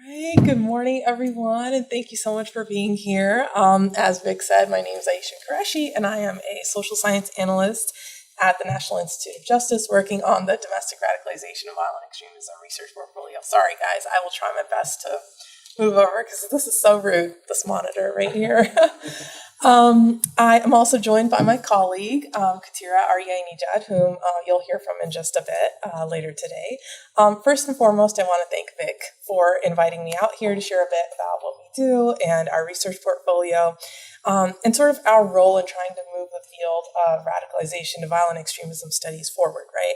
Hey, good morning, everyone, and thank you so much for being here. As Vic said, my name is Aisha Qureshi, and I am a social science analyst at the National Institute of Justice, working on the domestic radicalization of violent extremism research portfolio. Sorry, guys, I will try my best to move over because this is so rude, this monitor right here. I am also joined by my colleague, Katira Aryeh-Nijad, whom you'll hear from in just a bit later today. First and foremost, I want to thank Vic for inviting me out here to share a bit about what we do and our research portfolio, and sort of our role in trying to move the field of radicalization and violent extremism studies forward, right?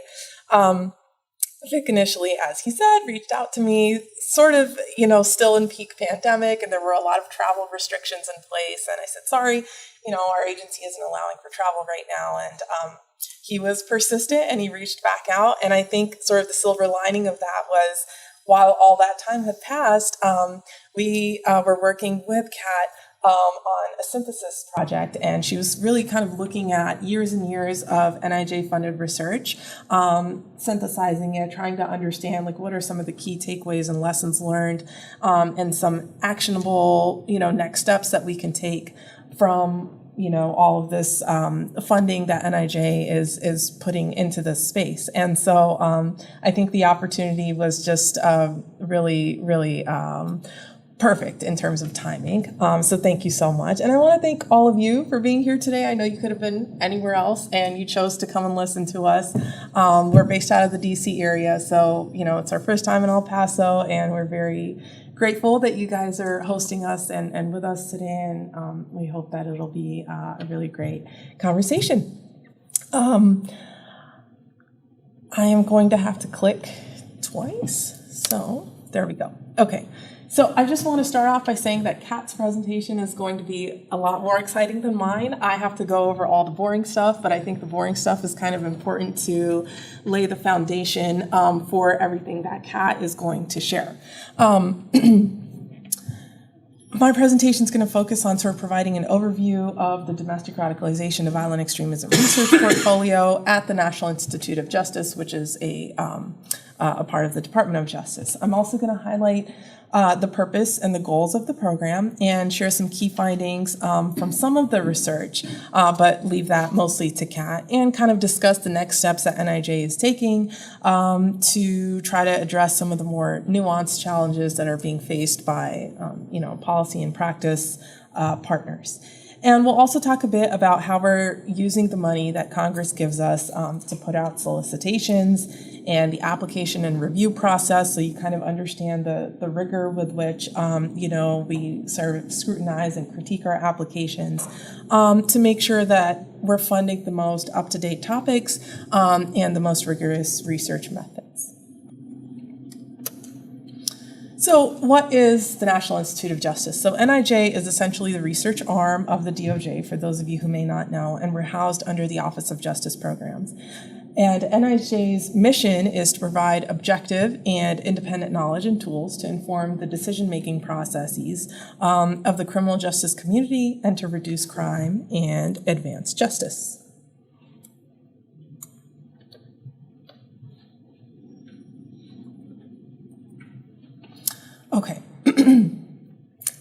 Vic initially, as he said, reached out to me sort of, still in peak pandemic, and there were a lot of travel restrictions in place. And I said, sorry, our agency isn't allowing for travel right now. And he was persistent and he reached back out. And I think sort of the silver lining of that was while all that time had passed, we were working with Kat on a synthesis project, and she was really kind of looking at years and years of NIJ-funded research, synthesizing it, trying to understand what are some of the key takeaways and lessons learned, and some actionable, next steps that we can take from all of this funding that NIJ is putting into this space. And so I think the opportunity was just really, really perfect in terms of timing. So thank you so much. And I want to thank all of you for being here today. I know you could have been anywhere else and you chose to come and listen to us. We're based out of the DC area, so it's our first time in El Paso, and we're very grateful that you guys are hosting us and with us today, and we hope that it'll be a really great conversation. I am going to have to click twice, so there we go. Okay. So I just want to start off by saying that Kat's presentation is going to be a lot more exciting than mine. I have to go over all the boring stuff, but I think the boring stuff is kind of important to lay the foundation for everything that Kat is going to share. My presentation is going to focus on sort of providing an overview of the domestic radicalization of violent extremism research portfolio at the National Institute of Justice, which is a part of the Department of Justice. I'm also going to highlight the purpose and the goals of the program and share some key findings from some of the research, but leave that mostly to Kat, and kind of discuss the next steps that NIJ is taking to try to address some of the more nuanced challenges that are being faced by policy and practice partners. And we'll also talk a bit about how we're using the money that Congress gives us to put out solicitations and the application and review process, so you kind of understand the rigor with which we sort of scrutinize and critique our applications to make sure that we're funding the most up-to-date topics and the most rigorous research methods. So what is the National Institute of Justice? So NIJ is essentially the research arm of the DOJ, for those of you who may not know, and we're housed under the Office of Justice Programs. And NIJ's mission is to provide objective and independent knowledge and tools to inform the decision-making processes of the criminal justice community and to reduce crime and advance justice. Okay.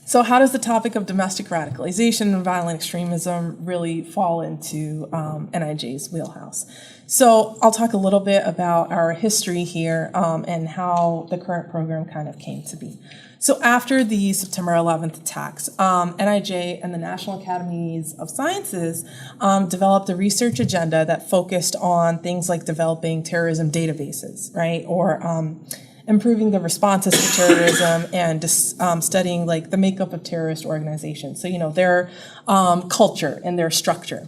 So how does the topic of domestic radicalization and violent extremism really fall into NIJ's wheelhouse? So I'll talk a little bit about our history here and how the current program kind of came to be. So after the September 11th attacks, NIJ and the National Academies of Sciences developed a research agenda that focused on things like developing terrorism databases, right? Or improving the responses to terrorism and studying the makeup of terrorist organizations. So, their culture and their structure.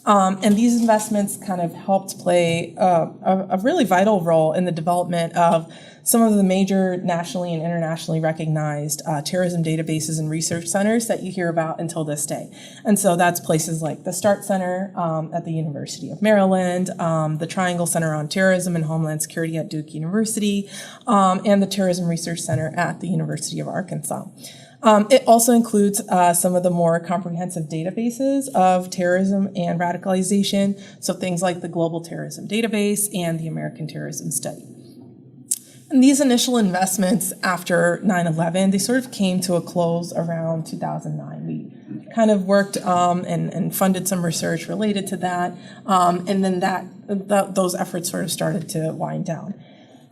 And these investments kind of helped play a really vital role in the development of some of the major nationally and internationally recognized terrorism databases and research centers that you hear about until this day. And so that's places like the START Center at the University of Maryland, the Triangle Center on Terrorism and Homeland Security at Duke University, and the Terrorism Research Center at the University of Arkansas. It also includes some of the more comprehensive databases of terrorism and radicalization, so things like the Global Terrorism Database and the American Terrorism Study. And these initial investments after 9/11, they sort of came to a close around 2009. We kind of worked and funded some research related to that, and then those efforts sort of started to wind down.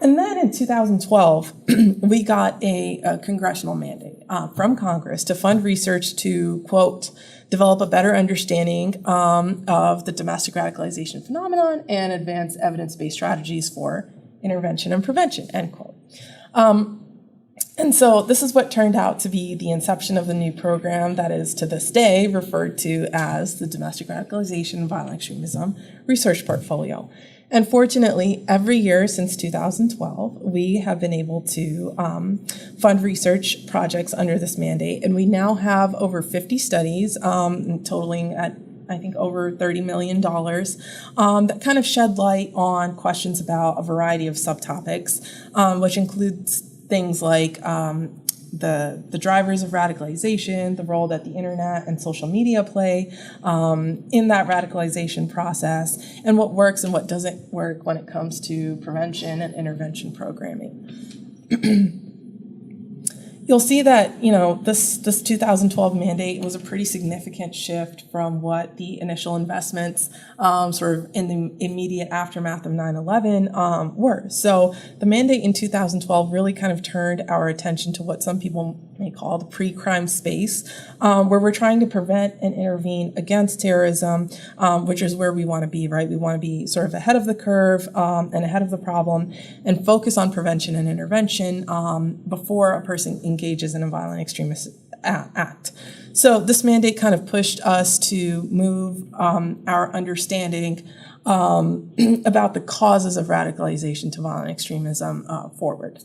And then in 2012, we got a congressional mandate from Congress to fund research to, quote, develop a better understanding of the domestic radicalization phenomenon and advance evidence-based strategies for intervention and prevention, end quote. And so this is what turned out to be the inception of the new program that is to this day referred to as the Domestic Radicalization and Violent Extremism Research Portfolio. And fortunately, every year since 2012, we have been able to fund research projects under this mandate. And we now have over 50 studies totaling at, I think, over $30 million that kind of shed light on questions about a variety of subtopics, which includes things like the drivers of radicalization, the role that the internet and social media play in that radicalization process, and what works and what doesn't work when it comes to prevention and intervention programming. You'll see that, this 2012 mandate was a pretty significant shift from what the initial investments sort of in the immediate aftermath of 9/11 were. So the mandate in 2012 really kind of turned our attention to what some people may call the pre-crime space, where we're trying to prevent and intervene against terrorism, which is where we want to be, right? We want to be sort of ahead of the curve and ahead of the problem and focus on prevention and intervention before a person engages in a violent extremist act. So this mandate kind of pushed us to move our understanding about the causes of radicalization to violent extremism forward.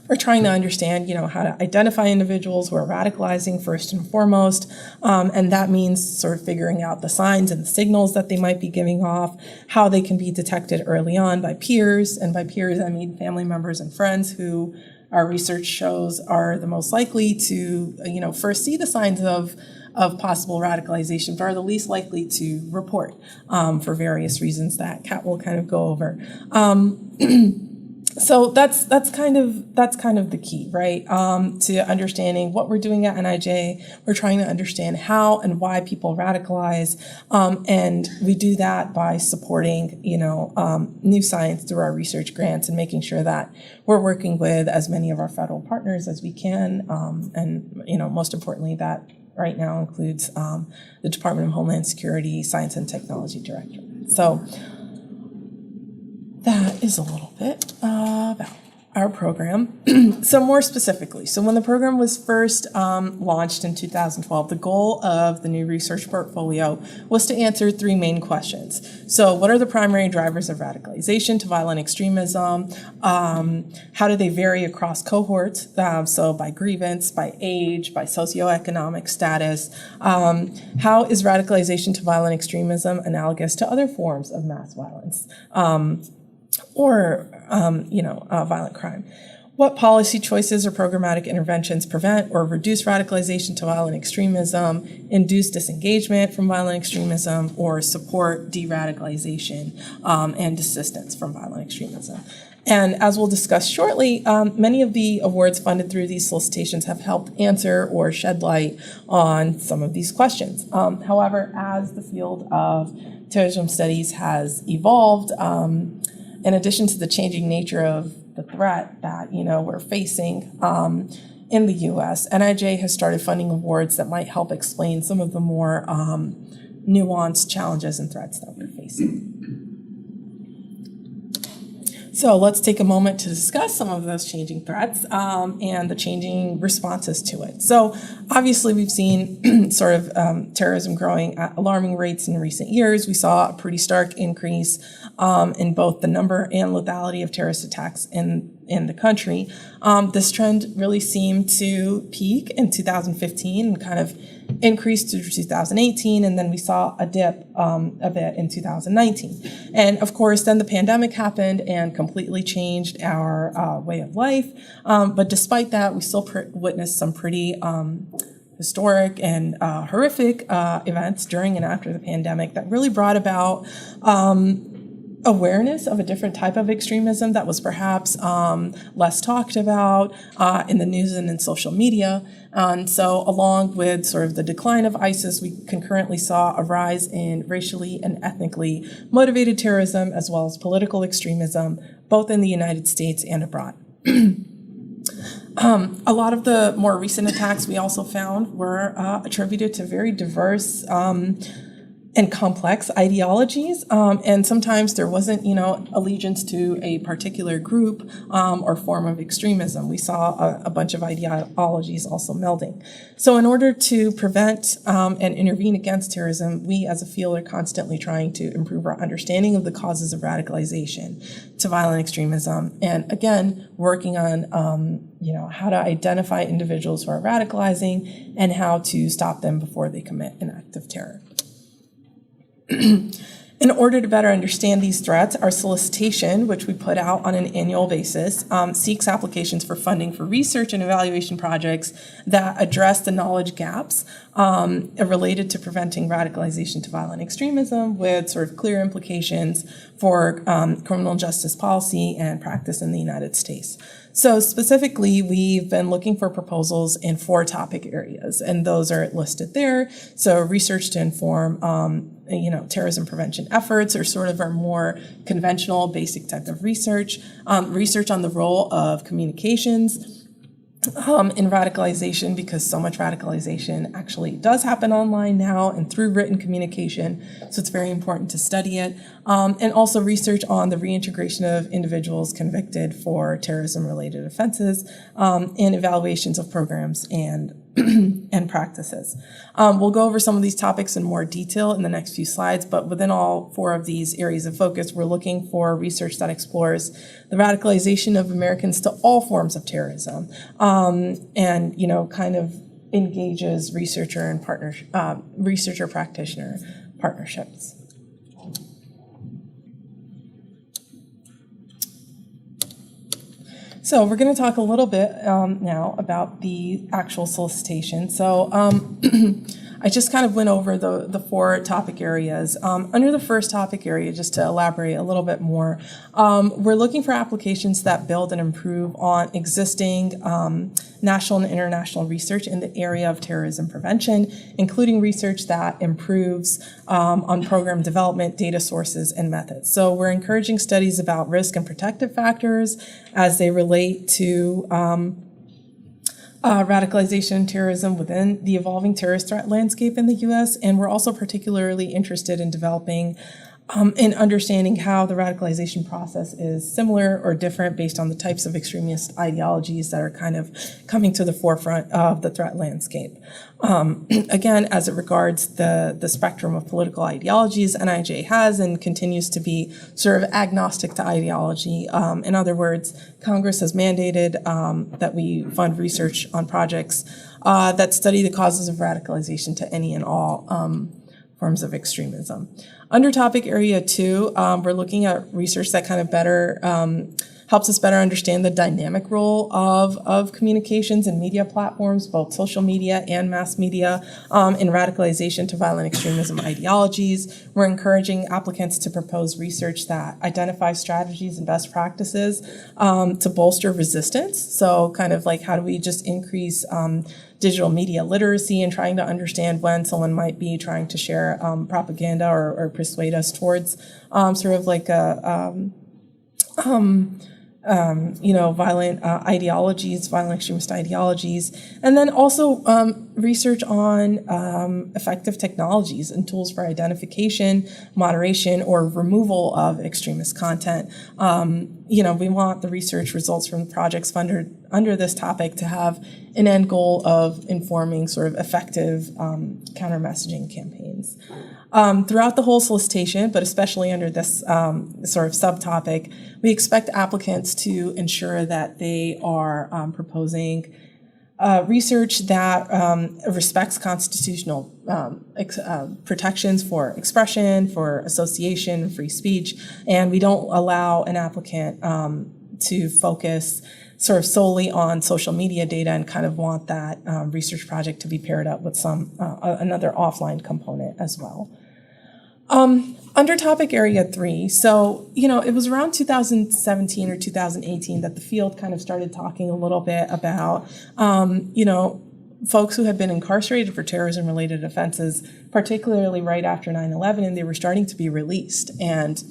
We're trying to understand, how to identify individuals who are radicalizing first and foremost, and that means sort of figuring out the signs and the signals that they might be giving off, how they can be detected early on by peers, and by peers I mean family members and friends who our research shows are the most likely to, first see the signs of possible radicalization, but are the least likely to report for various reasons that Kat will kind of go over. So that's kind of the key, right? To understanding what we're doing at NIJ. We're trying to understand how and why people radicalize, and we do that by supporting, new science through our research grants and making sure that we're working with as many of our federal partners as we can, and most importantly, that right now includes the Department of Homeland Security Science and Technology Directorate. So that is a little bit about our program. So more specifically, so when the program was first launched in 2012, the goal of the new research portfolio was to answer three main questions. So what are the primary drivers of radicalization to violent extremism? How do they vary across cohorts? So by grievance, by age, by socioeconomic status. How is radicalization to violent extremism analogous to other forms of mass violence? Or violent crime. What policy choices or programmatic interventions prevent or reduce radicalization to violent extremism, induce disengagement from violent extremism, or support de-radicalization and desistance from violent extremism? And as we'll discuss shortly, many of the awards funded through these solicitations have helped answer or shed light on some of these questions. However, as the field of terrorism studies has evolved, in addition to the changing nature of the threat that we're facing in the U.S., NIJ has started funding awards that might help explain some of the more nuanced challenges and threats that we're facing. So let's take a moment to discuss some of those changing threats and the changing responses to it. So obviously we've seen sort of terrorism growing at alarming rates in recent years. We saw a pretty stark increase in both the number and lethality of terrorist attacks in the country. This trend really seemed to peak in 2015 and kind of increased through 2018, and then we saw a dip a bit in 2019. And of course, then the pandemic happened and completely changed our way of life. But despite that, we still witnessed some pretty historic and horrific events during and after the pandemic that really brought about awareness of a different type of extremism that was perhaps less talked about in the news and in social media. And so along with sort of the decline of ISIS, we concurrently saw a rise in racially and ethnically motivated terrorism as well as political extremism, both in the United States and abroad. A lot of the more recent attacks we also found were attributed to very diverse and complex ideologies, and sometimes there wasn't, allegiance to a particular group or form of extremism. We saw a bunch of ideologies also melding. So in order to prevent and intervene against terrorism, we as a field are constantly trying to improve our understanding of the causes of radicalization to violent extremism, and again, working on how to identify individuals who are radicalizing and how to stop them before they commit an act of terror. In order to better understand these threats, our solicitation, which we put out on an annual basis, seeks applications for funding for research and evaluation projects that address the knowledge gaps related to preventing radicalization to violent extremism with sort of clear implications for criminal justice policy and practice in the United States. So specifically, we've been looking for proposals in 4 topic areas, and those are listed there. So research to inform, terrorism prevention efforts, or sort of our more conventional, basic type of research, research on the role of communications in radicalization, because so much radicalization actually does happen online now and through written communication, so it's very important to study it. And also research on the reintegration of individuals convicted for terrorism-related offenses, and evaluations of programs and and practices. We'll go over some of these topics in more detail in the next few slides, but within all 4 of these areas of focus, we're looking for research that explores the radicalization of Americans to all forms of terrorism, and kind of engages researcher and researcher-practitioner partnerships. So we're going to talk a little bit now about the actual solicitation. So I just kind of went over the 4 topic areas. Under the first topic area, just to elaborate a little bit more, we're looking for applications that build and improve on existing national and international research in the area of terrorism prevention, including research that improves on program development, data sources, and methods. So we're encouraging studies about risk and protective factors as they relate to radicalization and terrorism within the evolving terrorist threat landscape in the U.S., and we're also particularly interested in developing and understanding how the radicalization process is similar or different based on the types of extremist ideologies that are kind of coming to the forefront of the threat landscape. Again, as it regards the spectrum of political ideologies, NIJ has and continues to be sort of agnostic to ideology. In other words, Congress has mandated that we fund research on projects that study the causes of radicalization to any and all forms of extremism. Under topic area 2, we're looking at research that kind of better helps us better understand the dynamic role of communications and media platforms, both social media and mass media, in radicalization to violent extremism ideologies. We're encouraging applicants to propose research that identifies strategies and best practices to bolster resistance. So kind of like how do we just increase digital media literacy and trying to understand when someone might be trying to share propaganda or persuade us towards sort of like a violent ideologies, violent extremist ideologies, and then also research on effective technologies and tools for identification, moderation, or removal of extremist content. We want the research results from the projects funded under this topic to have an end goal of informing sort of effective counter-messaging campaigns. Throughout the whole solicitation, but especially under this sort of subtopic, we expect applicants to ensure that they are proposing research that respects constitutional protections for expression, for association, free speech, and we don't allow an applicant to focus sort of solely on social media data and kind of want that research project to be paired up with some another offline component as well. Under topic area 3, so, it was around 2017 or 2018 that the field kind of started talking a little bit about, folks who had been incarcerated for terrorism-related offenses, particularly right after 9/11, and they were starting to be released. And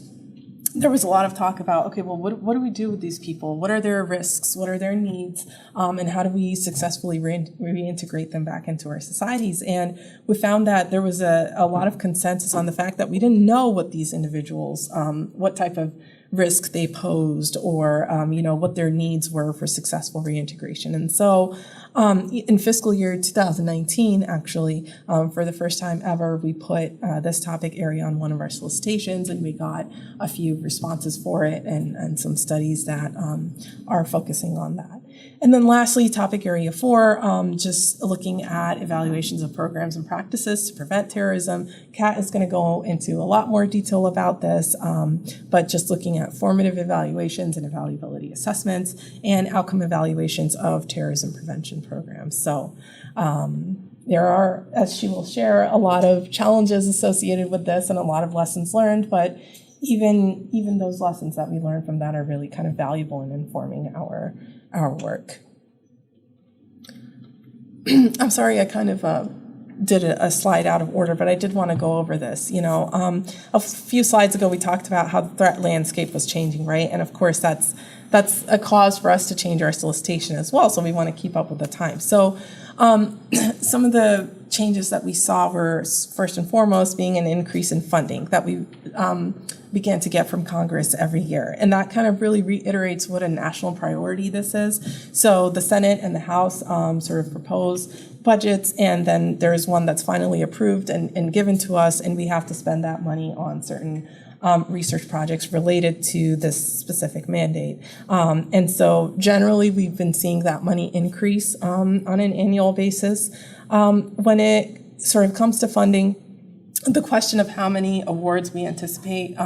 there was a lot of talk about, okay, well, what do we do with these people? What are their risks? What are their needs? And how do we successfully reintegrate them back into our societies? And we found that there was a lot of consensus on the fact that we didn't know what these individuals, what type of risk they posed, or what their needs were for successful reintegration. And so in fiscal year 2019, actually, for the first time ever, we put this topic area on one of our solicitations, and we got a few responses for it and some studies that are focusing on that. And then lastly, topic area 4, just looking at evaluations of programs and practices to prevent terrorism. Kat is going to go into a lot more detail about this, but just looking at formative evaluations and evaluability assessments and outcome evaluations of terrorism prevention programs. So there are, as she will share, a lot of challenges associated with this and a lot of lessons learned, but even those lessons that we learned from that are really kind of valuable in informing our work. I'm sorry, I kind of did a slide out of order, but I did want to go over this. A few slides ago, we talked about how the threat landscape was changing, right? And of course, that's a cause for us to change our solicitation as well. So we want to keep up with the time. So some of the changes that we saw were, first and foremost, being an increase in funding that we began to get from Congress every year. And that kind of really reiterates what a national priority this is. So the Senate and the House sort of propose budgets, and then there's one that's finally approved and given to us, and we have to spend that money on certain research projects related to this specific mandate. And so generally, we've been seeing that money increase on an annual basis. When it sort of comes to funding, the question of how many awards we anticipate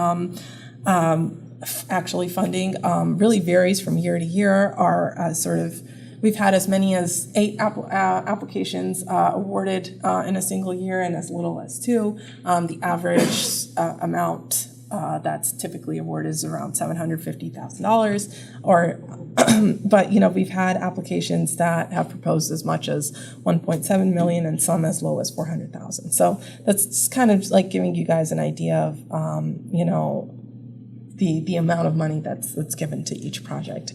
actually funding really varies from year to year. We've had as many as 8 applications awarded in a single year, and as little as 2. The average amount that's typically awarded is around $750,000, but we've had applications that have proposed as much as 1.7 million and some as low as 400,000. So that's kind of like giving you guys an idea of the amount of money that's given to each project.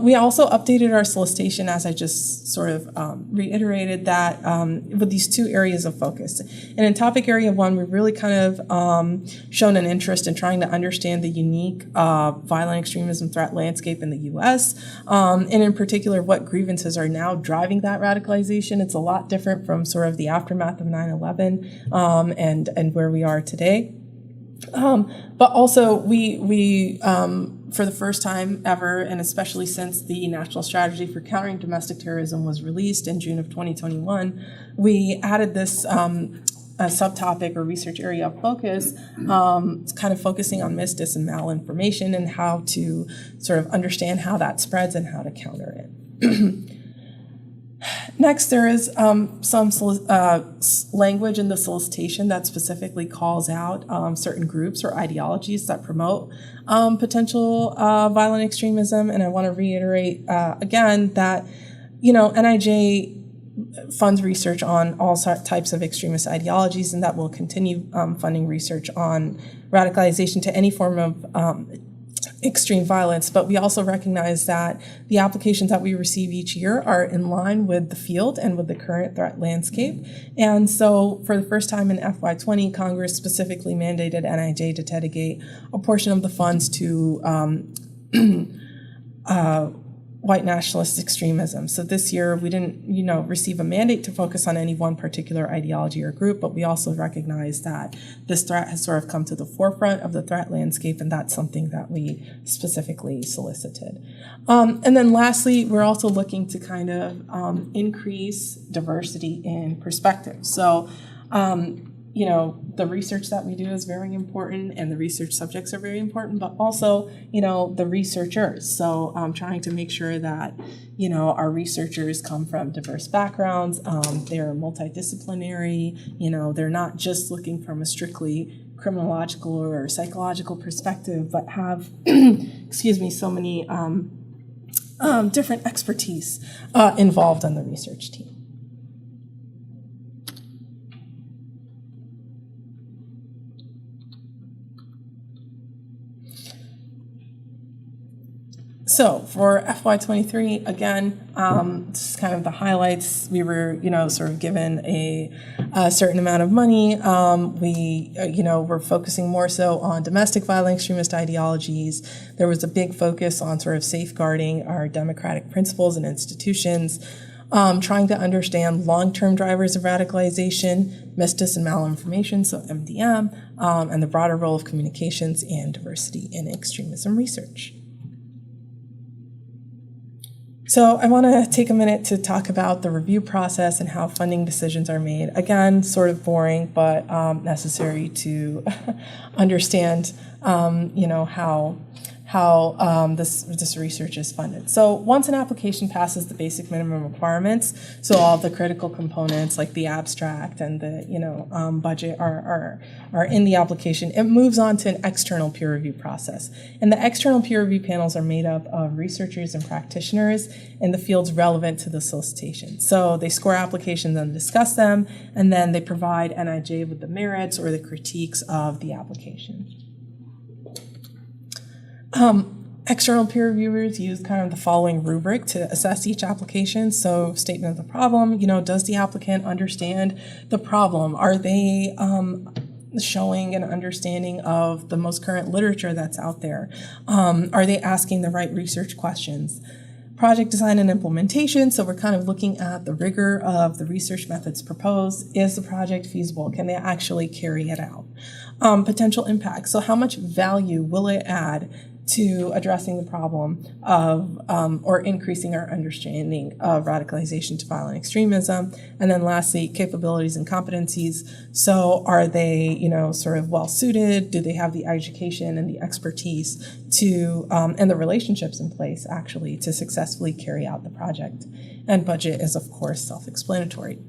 We also updated our solicitation, as I just sort of reiterated, that with these 2 areas of focus. And in topic area 1, we've really kind of shown an interest in trying to understand the unique violent extremism threat landscape in the U.S., and in particular, what grievances are now driving that radicalization. It's a lot different from sort of the aftermath of 9/11 and where we are today. But also, we for the first time ever, and especially since the National Strategy for Countering Domestic Terrorism was released in June of 2021, we added this subtopic or research area of focus, kind of focusing on mis, dis, and malinformation and how to sort of understand how that spreads and how to counter it. Next, there is some language in the solicitation that specifically calls out certain groups or ideologies that promote potential violent extremism. And I want to reiterate again that, NIJ funds research on all types of extremist ideologies, and that will continue funding research on radicalization to any form of extreme violence. But we also recognize that the applications that we receive each year are in line with the field and with the current threat landscape. And so for the first time in FY20, Congress specifically mandated NIJ to dedicate a portion of the funds to white nationalist extremism. So this year we didn't, receive a mandate to focus on any one particular ideology or group, but we also recognize that this threat has sort of come to the forefront of the threat landscape, and that's something that we specifically solicited. And then lastly, we're also looking to kind of increase diversity in perspective. So, the research that we do is very important, and the research subjects are very important, but also, the researchers. So trying to make sure that, our researchers come from diverse backgrounds, they're multidisciplinary, they're not just looking from a strictly criminological or psychological perspective, but have, so many different expertise involved on the research team. So for FY23, again, this is kind of the highlights. We were, sort of given a certain amount of money. We're focusing more so on domestic violent extremist ideologies. There was a big focus on sort of safeguarding our democratic principles and institutions, trying to understand long-term drivers of radicalization, mistis and malinformation, so MDM, and the broader role of communications and diversity in extremism research. So I want to take a minute to talk about the review process and how funding decisions are made. Again, sort of boring, but necessary to understand, how this research is funded. So once an application passes the basic minimum requirements, so all the critical components like the abstract and the budget are in the application, it moves on to an external peer review process. And the external peer review panels are made up of researchers and practitioners in the fields relevant to the solicitation. So they score applications and discuss them, and then they provide NIJ with the merits or the critiques of the application. External peer reviewers use kind of the following rubric to assess each application. So statement of the problem, does the applicant understand the problem? Are they showing an understanding of the most current literature that's out there? Are they asking the right research questions? Project design and implementation, so we're kind of looking at the rigor of the research methods proposed. Is the project feasible? Can they actually carry it out? Potential impact, so how much value will it add to addressing the problem of or increasing our understanding of radicalization to violent extremism. And then lastly, capabilities and competencies. So are they, sort of well suited? Do they have the education and the expertise to, and the relationships in place actually to successfully carry out the project? And budget is of course self-explanatory.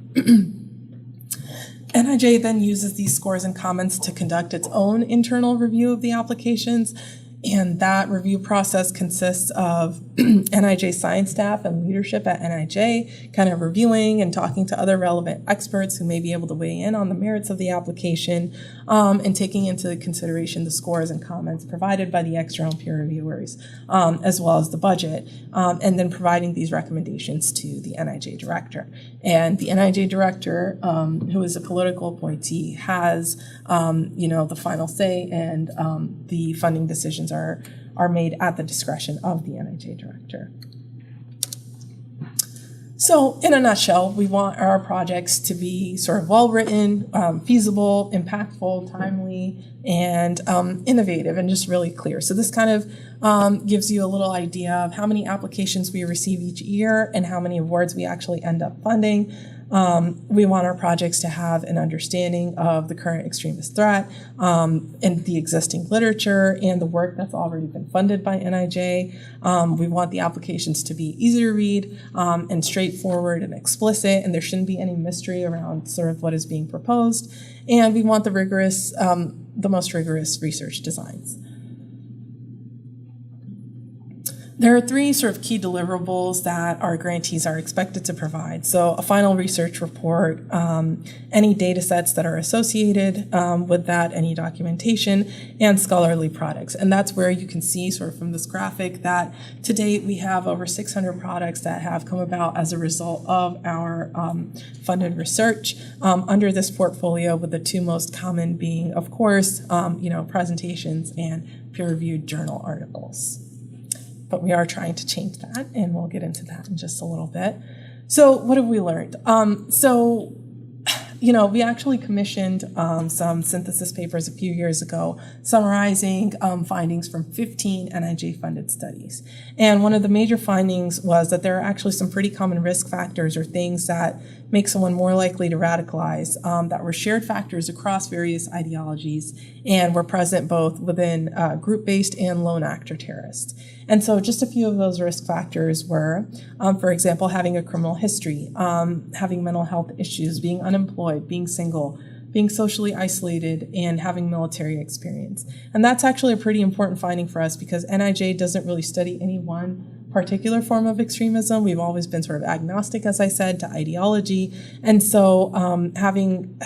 NIJ then uses these scores and comments to conduct its own internal review of the applications. And that review process consists of NIJ science staff and leadership at NIJ kind of reviewing and talking to other relevant experts who may be able to weigh in on the merits of the application, and taking into consideration the scores and comments provided by the external peer reviewers, as well as the budget, and then providing these recommendations to the NIJ director. And the NIJ director, who is a political appointee, has the final say, and the funding decisions are made at the discretion of the NIJ director. So in a nutshell, we want our projects to be sort of well-written, feasible, impactful, timely, and innovative, and just really clear. So this kind of gives you a little idea of how many applications we receive each year and how many awards we actually end up funding. We want our projects to have an understanding of the current extremist threat, and the existing literature and the work that's already been funded by NIJ. We want the applications to be easy to read, and straightforward and explicit, and there shouldn't be any mystery around sort of what is being proposed. And we want the most rigorous research designs. There are three sort of key deliverables that our grantees are expected to provide. So a final research report, any data sets that are associated with that, any documentation, and scholarly products. And that's where you can see sort of from this graphic that to date we have over 600 products that have come about as a result of our funded research under this portfolio, with the two most common being, of course, presentations and peer-reviewed journal articles. But we are trying to change that, and we'll get into that in just a little bit. So what have we learned? We actually commissioned some synthesis papers a few years ago summarizing findings from 15 NIJ-funded studies. And one of the major findings was that there are actually some pretty common risk factors or things that make someone more likely to radicalize that were shared factors across various ideologies and were present both within group-based and lone actor terrorists. And so just a few of those risk factors were, for example, having a criminal history, having mental health issues, being unemployed, being single, being socially isolated, and having military experience. And that's actually a pretty important finding for us because NIJ doesn't really study any one particular form of extremism. We've always been sort of agnostic, as I said, to ideology. And so having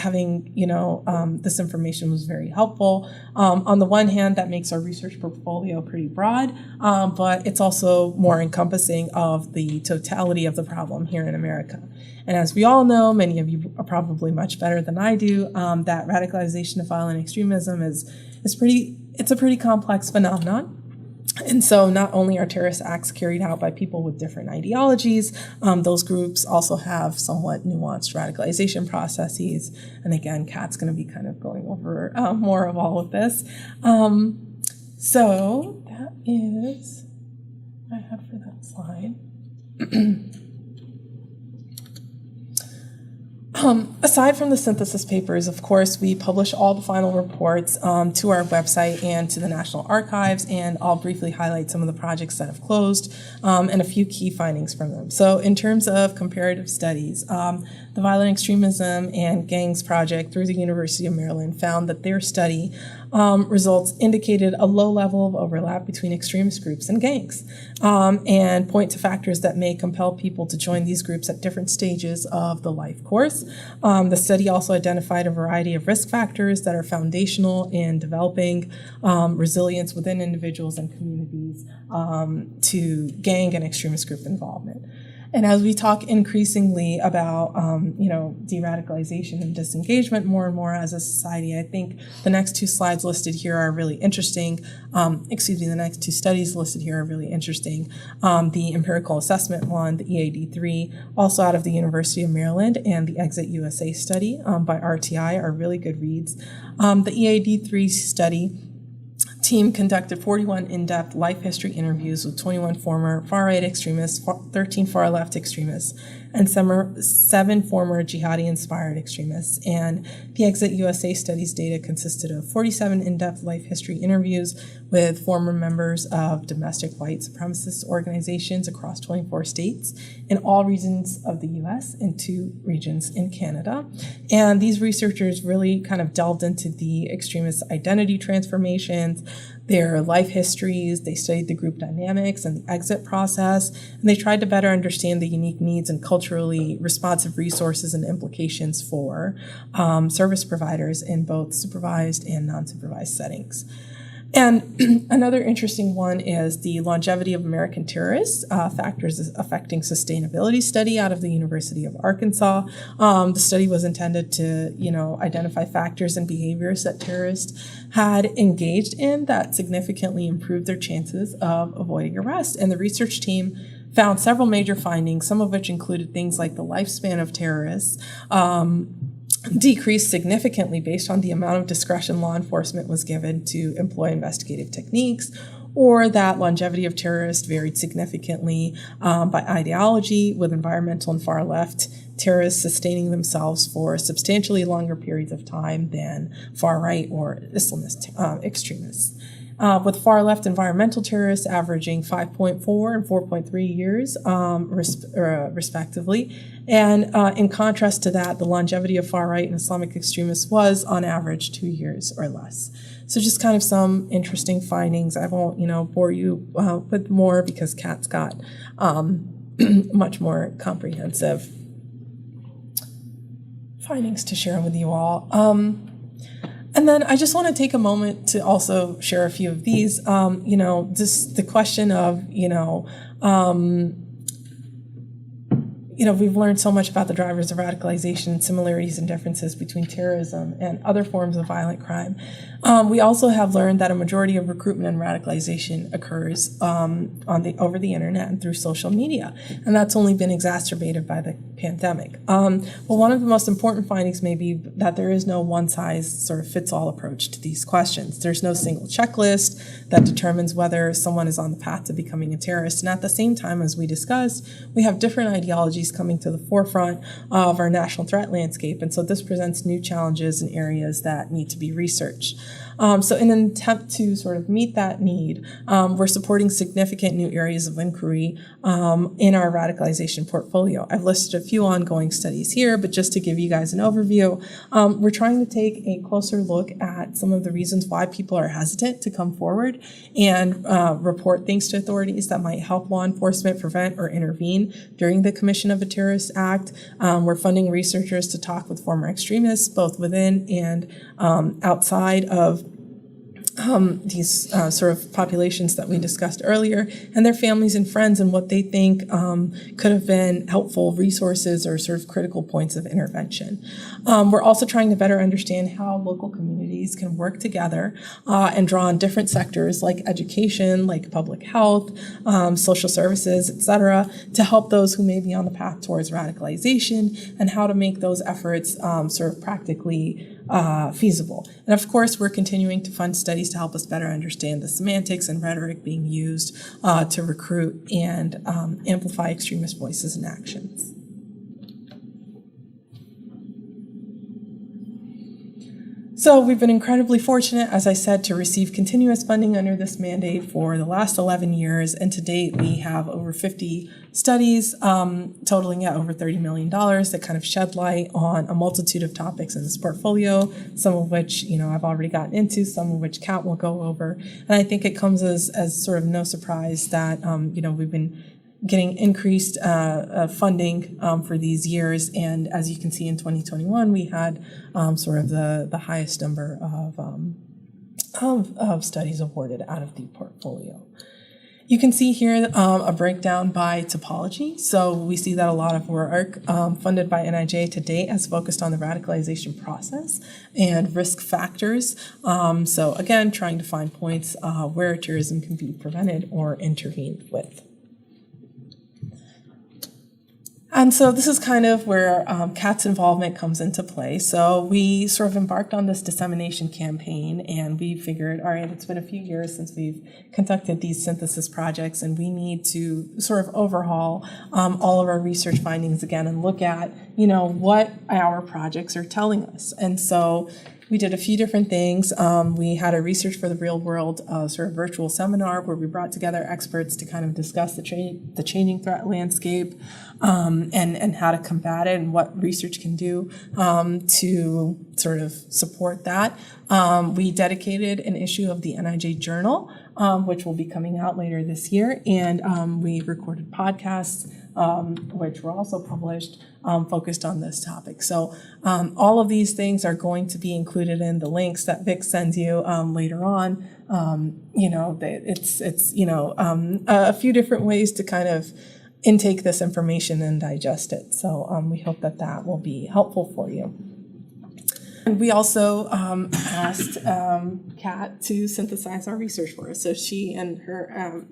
this information was very helpful. On the one hand, that makes our research portfolio pretty broad, but it's also more encompassing of the totality of the problem here in America. And as we all know, many of you are probably much better than I do, that radicalization of violent extremism is a pretty complex phenomenon. And so not only are terrorist acts carried out by people with different ideologies, those groups also have somewhat nuanced radicalization processes. And again, Kat's going to be kind of going over more of all of this. So that is what I had for that slide. Aside from the synthesis papers, of course, we publish all the final reports to our website and to the National Archives, and I'll briefly highlight some of the projects that have closed and a few key findings from them. So in terms of comparative studies, the Violent Extremism and Gangs Project through the University of Maryland found that their study results indicated a low level of overlap between extremist groups and gangs, and point to factors that may compel people to join these groups at different stages of the life course. The study also identified a variety of risk factors that are foundational in developing resilience within individuals and communities to gang and extremist group involvement. And as we talk increasingly about, de-radicalization and disengagement more and more as a society, I think the next two slides listed here are really interesting. The next two studies listed here are really interesting. The empirical assessment one, the EAD3, also out of the University of Maryland, and the Exit USA study by RTI are really good reads. The EAD3 study team conducted 41 in-depth life history interviews with 21 former far-right extremists, 13 far-left extremists, and 7 former jihadi-inspired extremists. And the Exit USA studies data consisted of 47 in-depth life history interviews with former members of domestic white supremacist organizations across 24 states in all regions of the U.S. and 2 regions in Canada. And these researchers really kind of delved into the extremist identity transformations, their life histories, they studied the group dynamics and the exit process, and they tried to better understand the unique needs and culturally responsive resources and implications for service providers in both supervised and non-supervised settings. And another interesting one is the longevity of American terrorists, factors affecting sustainability study out of the University of Arkansas. The study was intended to, identify factors and behaviors that terrorists had engaged in that significantly improved their chances of avoiding arrest. And the research team found several major findings, some of which included things like the lifespan of terrorists, decreased significantly based on the amount of discretion law enforcement was given to employ investigative techniques, or that longevity of terrorists varied significantly by ideology, with environmental and far left terrorists sustaining themselves for substantially longer periods of time than far right or Islamist extremists. With far left environmental terrorists averaging 5.4 and 4.3 years, respectively. And in contrast to that, the longevity of far right and Islamic extremists was on average 2 years or less. So just kind of some interesting findings. I won't, bore you with more because Kat's got much more comprehensive findings to share with you all. And then I just want to take a moment to also share a few of these. The question of, we've learned so much about the drivers of radicalization, similarities and differences between terrorism and other forms of violent crime. We also have learned that a majority of recruitment and radicalization occurs over the internet and through social media, and that's only been exacerbated by the pandemic. Well, one of the most important findings may be that there is no one-size-fits-all approach to these questions. There's no single checklist that determines whether someone is on the path to becoming a terrorist, and at the same time, as we discussed, we have different ideologies coming to the forefront of our national threat landscape, and so this presents new challenges in areas that need to be researched. So in an attempt to sort of meet that need, we're supporting significant new areas of inquiry in our radicalization portfolio. I've listed a few ongoing studies here, but just to give you guys an overview, we're trying to take a closer look at some of the reasons why people are hesitant to come forward and report things to authorities that might help law enforcement prevent or intervene during the commission of a terrorist act. We're funding researchers to talk with former extremists, both within and outside of these sort of populations that we discussed earlier, and their families and friends, and what they think could have been helpful resources or sort of critical points of intervention. We're also trying to better understand how local communities can work together and draw on different sectors like education, like public health, social services, et cetera, to help those who may be on the path towards radicalization, and how to make those efforts sort of practically feasible. And of course, we're continuing to fund studies to help us better understand the semantics and rhetoric being used to recruit and amplify extremist voices and actions. So we've been incredibly fortunate, as I said, to receive continuous funding under this mandate for the last 11 years. And to date, we have over 50 studies totaling at over $30 million that kind of shed light on a multitude of topics in this portfolio, some of which, I've already gotten into, some of which Kat will go over. And I think it comes as sort of no surprise that, we've been getting increased funding for these years. And as you can see in 2021, we had sort of the highest number of studies awarded out of the portfolio. You can see here a breakdown by topology. So we see that a lot of work funded by NIJ to date has focused on the radicalization process and risk factors. So again, trying to find points where terrorism can be prevented or intervened with. And so this is kind of where Kat's involvement comes into play. So we sort of embarked on this dissemination campaign, and we figured, all right, it's been a few years since we've conducted these synthesis projects, and we need to sort of overhaul all of our research findings again and look at, what our projects are telling us. And so we did a few different things. We had a Research for the Real World sort of virtual seminar where we brought together experts to kind of discuss the changing threat landscape and how to combat it and what research can do to sort of support that. We dedicated an issue of the NIJ Journal, which will be coming out later this year, and we recorded podcasts, which were also published, focused on this topic. So all of these things are going to be included in the links that Vic sends you later on. It's a few different ways to kind of intake this information and digest it. So we hope that will be helpful for you. And we also asked Kat to synthesize our research for us. So she and her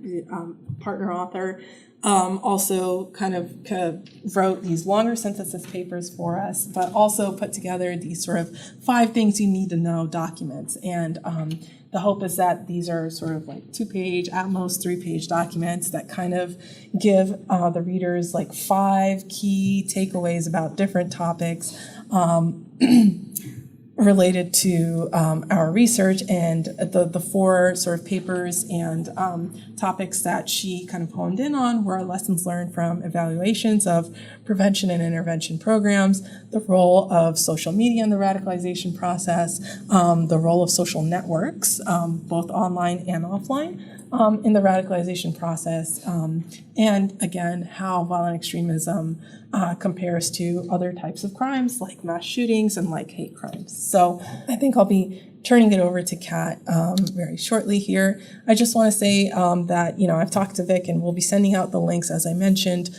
partner author also kind of wrote these longer synthesis papers for us, but also put together these sort of 5 things you need to know documents. And the hope is that these are sort of like 2-page, at most 3-page documents that kind of give the readers like 5 key takeaways about different topics related to our research, and the 4 sort of papers and topics that she kind of honed in on were lessons learned from evaluations of prevention and intervention programs, the role of social media in the radicalization process, the role of social networks, both online and offline, in the radicalization process, and again, how violent extremism compares to other types of crimes like mass shootings and like hate crimes. So I think I'll be turning it over to Kat very shortly here. I just want to say that, I've talked to Vic, and we'll be sending out the links, as I mentioned,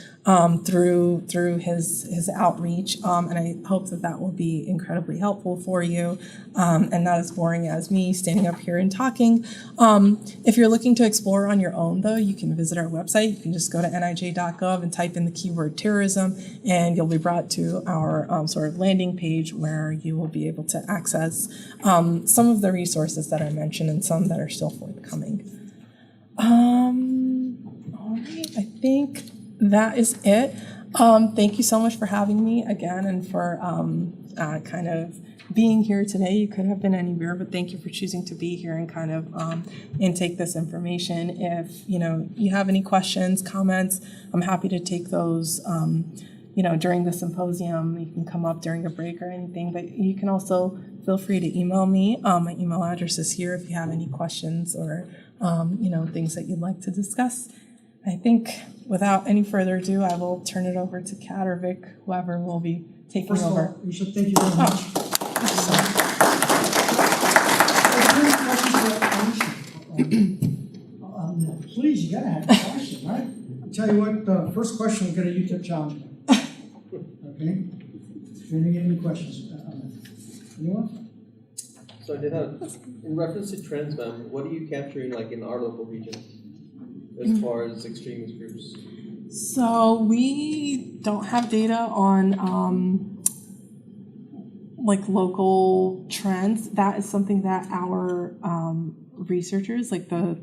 through his outreach, and I hope that will be incredibly helpful for you, and not as boring as me standing up here and talking. If you're looking to explore on your own, though, you can visit our website. You can just go to nij.gov and type in the keyword terrorism, and you'll be brought to our sort of landing page where you will be able to access some of the resources that I mentioned and some that are still forthcoming. All right, I think that is it. Thank you so much for having me again, and for kind of being here today. You could have been anywhere, but thank you for choosing to be here and kind of and take this information. If you have any questions, comments, I'm happy to take those. During the symposium, you can come up during a break or anything, but you can also feel free to email me. My email address is here if you have any questions or, things that you'd like to discuss. I think without any further ado, I will turn it over to Kat or Vic, whoever will be taking First over. of all, Risha, thank you very much. Please, you gotta have a question, right? I'll tell you what, the first question will get a YouTube challenge. Okay? Any questions? Anyone? So I did have, in reference to trends, ma'am, what are you capturing like in our local region as far as extremist groups? So we don't have data on local trends. That is something that our researchers, like the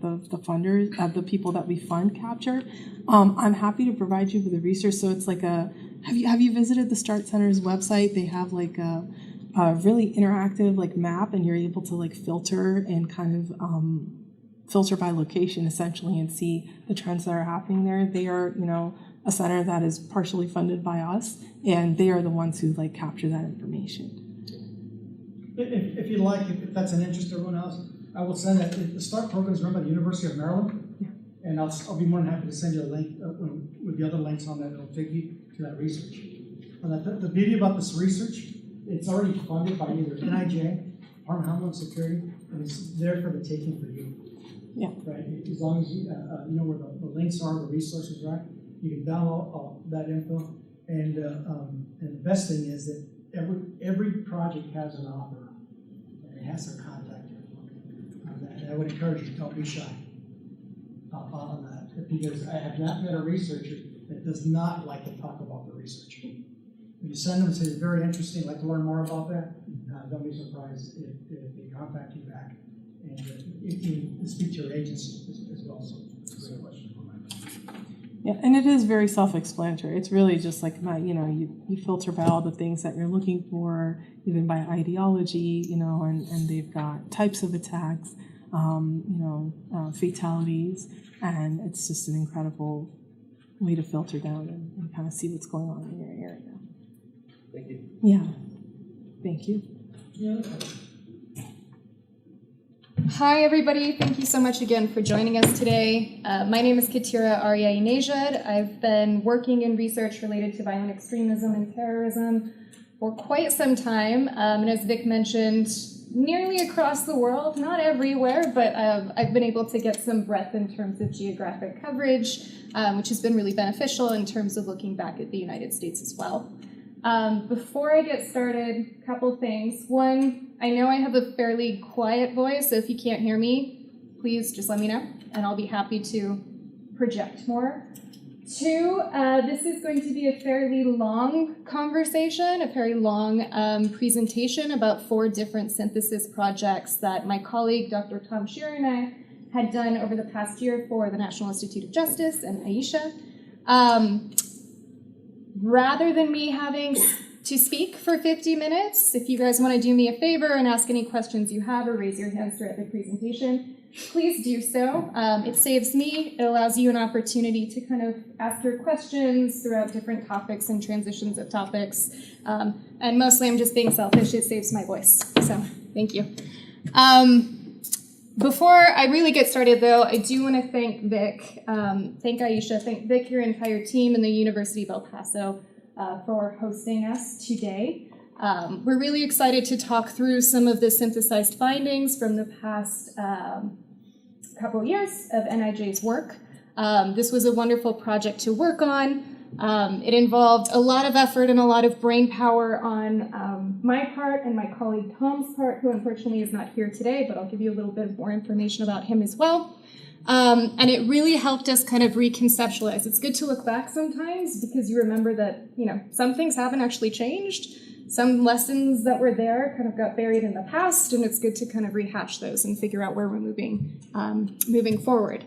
funders, the people that we fund, capture. I'm happy to provide you with the research. So it's like have you visited the Start Center's website? They have like a really interactive map, and you're able to filter and kind of filter by location essentially and see the trends that are happening there. They are, a center that is partially funded by us, and they are the ones who capture that information. If you like, if that's an interest to everyone else, I will send that. The START program is run by the University of Maryland, and I'll be more than happy to send you a link with the other links on that. It'll take you to that research. The beauty about this research, it's already funded by either NIJ, Department of Homeland Security, and it's there for the taking for you. Yeah. Right. As long as you know where the links are, the resources are, you can download all that info. And the best thing is that every project has an author. It has their contact info. And I would encourage you, don't be shy on that, because I have not met a researcher that does not like to talk about the research. If you send them and say it's very interesting, like to learn more about that, don't be surprised if they contact you back. And if you speak to your agency as well. So it's a great question. Yeah, and it is very self-explanatory. It's really just you filter by all the things that you're looking for, even by ideology, and they've got types of attacks, fatalities, and it's just an incredible way to filter down and kind of see what's going on in your area. Thank you. Yeah, thank you. Yeah. Hi, everybody. Thank you so much again for joining us today. My name is Katira Arya-Nejad. I've been working in research related to violent extremism and terrorism for quite some time. And as Vic mentioned, nearly across the world, not everywhere, but I've been able to get some breadth in terms of geographic coverage, which has been really beneficial in terms of looking back at the United States as well. Before I get started, a couple things. One, I know I have a fairly quiet voice, so if you can't hear me, please just let me know, and I'll be happy to project more. Two, this is going to be a fairly long conversation, a very long presentation about 4 different synthesis projects that my colleague, Dr. Tom Shearer, and I had done over the past year for the National Institute of Justice and Aisha. Rather than me having to speak for 50 minutes, if you guys want to do me a favor and ask any questions you have or raise your hands throughout the presentation, please do so. It saves me. It allows you an opportunity to kind of ask your questions throughout different topics and transitions of topics. And mostly I'm just being selfish. It saves my voice. So thank you. Before I really get started, though, I do want to thank Vic, thank Aisha, thank Vic, your entire team, and the University of El Paso for hosting us today. We're really excited to talk through some of the synthesized findings from the past couple of years of NIJ's work. This was a wonderful project to work on. It involved a lot of effort and a lot of brain power on my part and my colleague Tom's part, who unfortunately is not here today, but I'll give you a little bit more information about him as well. And it really helped us kind of reconceptualize. It's good to look back sometimes because you remember that, some things haven't actually changed. Some lessons that were there kind of got buried in the past, and it's good to kind of rehash those and figure out where we're moving forward.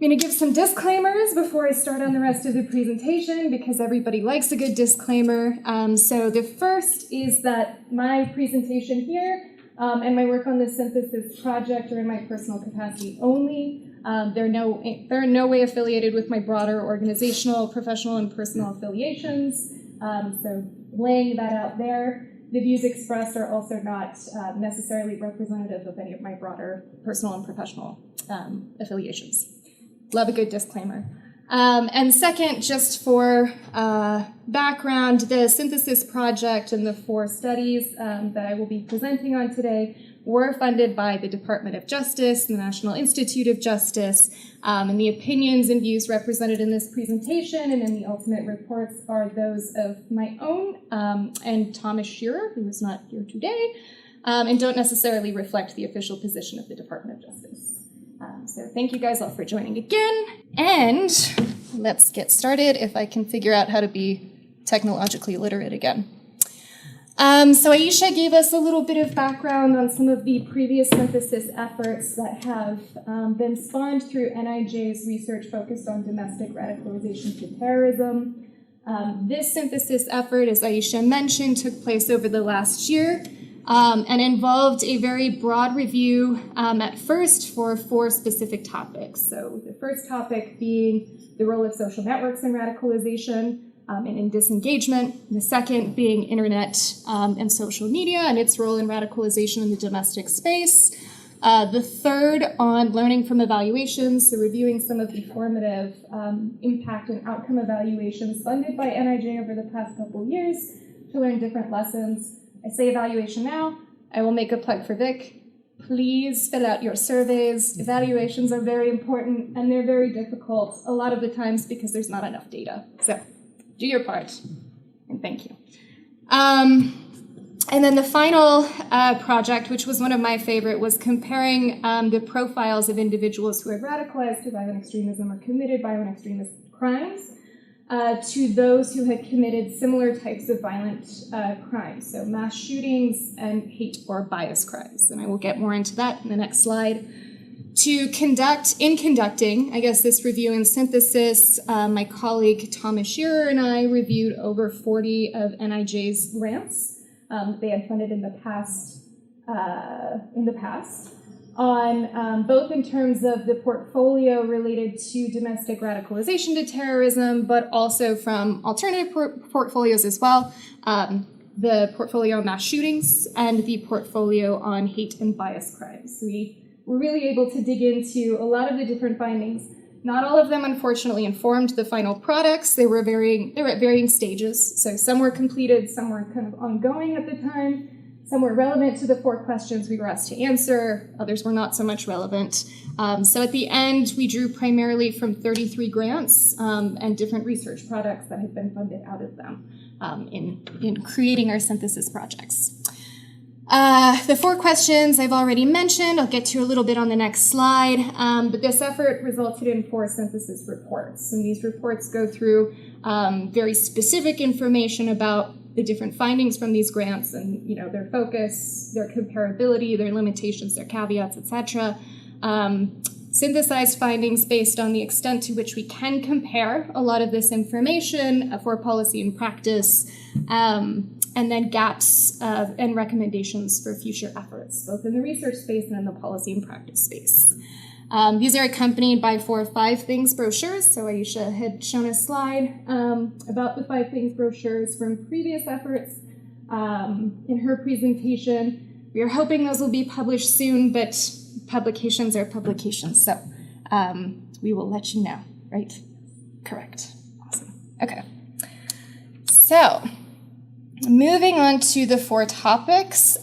I'm going to give some disclaimers before I start on the rest of the presentation because everybody likes a good disclaimer. So the first is that my presentation here and my work on the synthesis project are in my personal capacity only. They're in no way affiliated with my broader organizational, professional, and personal affiliations. So laying that out there. The views expressed are also not necessarily representative of any of my broader personal and professional affiliations. Love a good disclaimer. And second, just for background, the synthesis project and the 4 studies that I will be presenting on today were funded by the Department of Justice, the National Institute of Justice, and the opinions and views represented in this presentation and in the ultimate reports are those of my own and Thomas Shearer, who is not here today, and don't necessarily reflect the official position of the Department of Justice. So thank you guys all for joining again, and let's get started if I can figure out how to be technologically literate again. So Aisha gave us a little bit of background on some of the previous synthesis efforts that have been spawned through NIJ's research focused on domestic radicalization to terrorism. This synthesis effort, as Aisha mentioned, took place over the last year and involved a very broad review at first for 4 specific topics. So the first topic being the role of social networks in radicalization, and in disengagement. The second being internet and social media and its role in radicalization in the domestic space. The third on learning from evaluations, so reviewing some of the formative impact and outcome evaluations funded by NIJ over the past couple of years to learn different lessons. I say evaluation now. I will make a plug for Vic. Please fill out your surveys. Evaluations are very important and they're very difficult a lot of the times because there's not enough data. So do your part, and thank you. And then the final project, which was one of my favorite, was comparing the profiles of individuals who had radicalized to violent extremism or committed violent extremist crimes to those who had committed similar types of violent crimes, so mass shootings and hate or bias crimes. And I will get more into that in the next slide. Conducting, I guess, this review and synthesis, my colleague Thomas Shearer and I reviewed over 40 of NIJ's grants they had funded in the past, on both in terms of the portfolio related to domestic radicalization to terrorism, but also from alternative portfolios as well, the portfolio on mass shootings and the portfolio on hate and bias crimes. We were really able to dig into a lot of the different findings. Not all of them, unfortunately, informed the final products. They were at varying stages. So some were completed, some were kind of ongoing at the time, some were relevant to the 4 questions we were asked to answer, others were not so much relevant. So at the end, we drew primarily from 33 grants and different research products that had been funded out of them in creating our synthesis projects. The 4 questions I've already mentioned, I'll get to a little bit on the next slide, but this effort resulted in 4 synthesis reports. And these reports go through very specific information about the different findings from these grants and, their focus, their comparability, their limitations, their caveats, etc. Synthesized findings based on the extent to which we can compare a lot of this information for policy and practice, and then gaps and recommendations for future efforts, both in the research space and in the policy and practice space. These are accompanied by 4 of 5 Things brochures. So Aisha had shown a slide about the 5 Things brochures from previous efforts in her presentation. We are hoping those will be published soon, but publications are publications. So we will let you know, right? Correct. Awesome. Okay. So moving on to the 4 topics.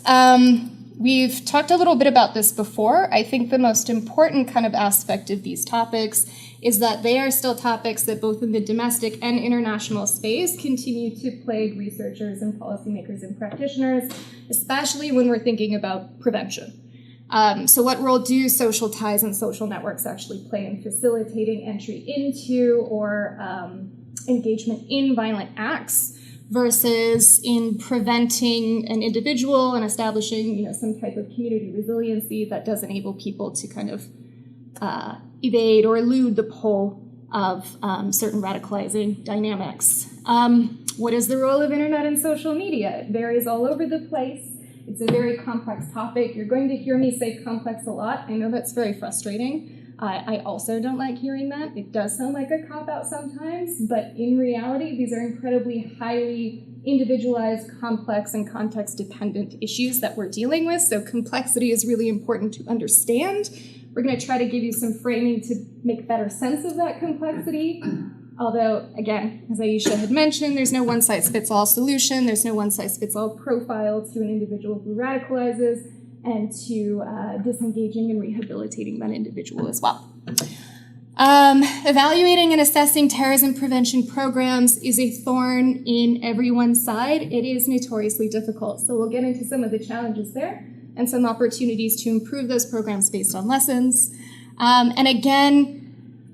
We've talked a little bit about this before. I think the most important kind of aspect of these topics is that they are still topics that both in the domestic and international space continue to plague researchers and policymakers and practitioners, especially when we're thinking about prevention. So what role do social ties and social networks actually play in facilitating entry into or engagement in violent acts versus in preventing an individual and establishing, some type of community resiliency that does enable people to kind of evade or elude the pull of certain radicalizing dynamics. What is the role of internet and social media? It varies all over the place. It's a very complex topic. You're going to hear me say complex a lot. I know that's very frustrating. I also don't like hearing that. It does sound like a cop-out sometimes, but in reality, these are incredibly highly individualized, complex, and context-dependent issues that we're dealing with, so complexity is really important to understand. We're going to try to give you some framing to make better sense of that complexity. Although, again, as Aisha had mentioned, there's no one-size-fits-all solution. There's no one-size-fits-all profile to an individual who radicalizes and to disengaging and rehabilitating that individual as well. Evaluating and assessing terrorism prevention programs is a thorn in everyone's side. It is notoriously difficult. So we'll get into some of the challenges there and some opportunities to improve those programs based on lessons. And again,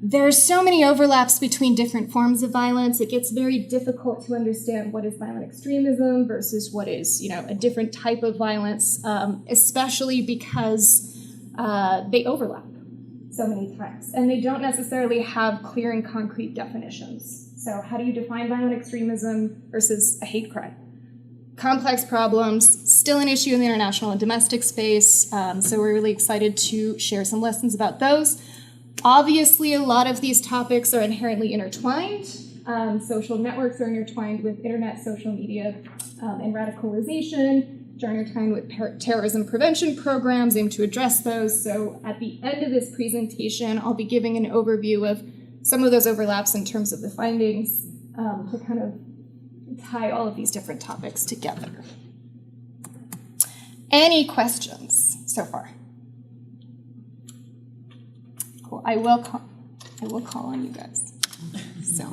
there's so many overlaps between different forms of violence. It gets very difficult to understand what is violent extremism versus what is, a different type of violence, especially because they overlap so many times, and they don't necessarily have clear and concrete definitions. So how do you define violent extremism versus a hate crime? Complex problems, still an issue in the international and domestic space, so we're really excited to share some lessons about those. Obviously, a lot of these topics are inherently intertwined. Social networks are intertwined with internet, social media, and radicalization, which are intertwined with terrorism prevention programs aimed to address those. So at the end of this presentation, I'll be giving an overview of some of those overlaps in terms of the findings to kind of tie all of these different topics together. Any questions so far? Cool. I will call on you guys. So,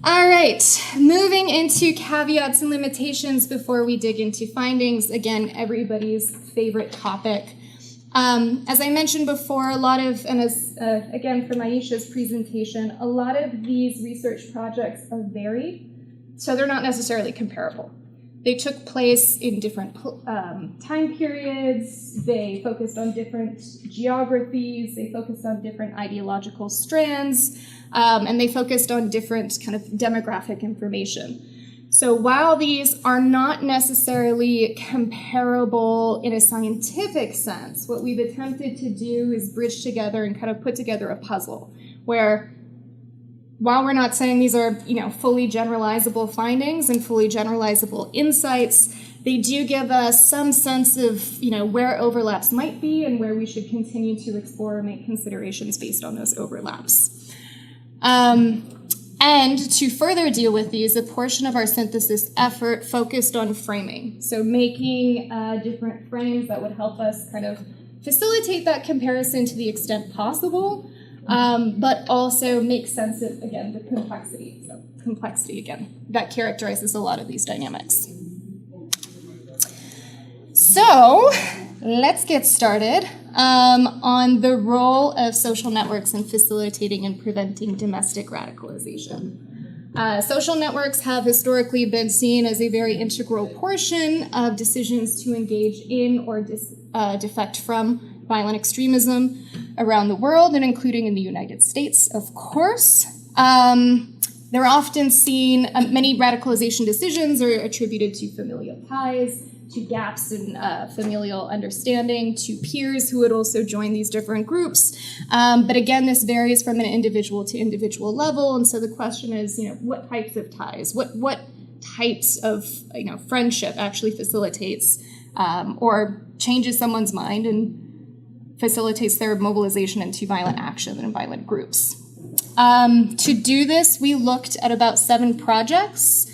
all right. Moving into caveats and limitations before we dig into findings. Again, everybody's favorite topic. As I mentioned before, and as again from Aisha's presentation, a lot of these research projects are varied, so they're not necessarily comparable. They took place in different time periods, they focused on different geographies, they focused on different ideological strands, and they focused on different kind of demographic information. So while these are not necessarily comparable in a scientific sense, what we've attempted to do is bridge together and kind of put together a puzzle where while we're not saying these are, fully generalizable findings and fully generalizable insights, they do give us some sense of, where overlaps might be and where we should continue to explore and make considerations based on those overlaps. And to further deal with these, a portion of our synthesis effort focused on framing. So making different frames that would help us kind of facilitate that comparison to the extent possible, but also make sense of, again, the complexity. So complexity, again, that characterizes a lot of these dynamics. So let's get started on the role of social networks in facilitating and preventing domestic radicalization. Social networks have historically been seen as a very integral portion of decisions to engage in or defect from violent extremism around the world, and including in the United States, of course. They're often seen, many radicalization decisions are attributed to familial ties, to gaps in familial understanding, to peers who would also join these different groups. But again, this varies from an individual to individual level, and so the question is, what types of ties, what types of friendship actually facilitates or changes someone's mind and facilitates their mobilization into violent action and violent groups. To do this, we looked at about 7 projects.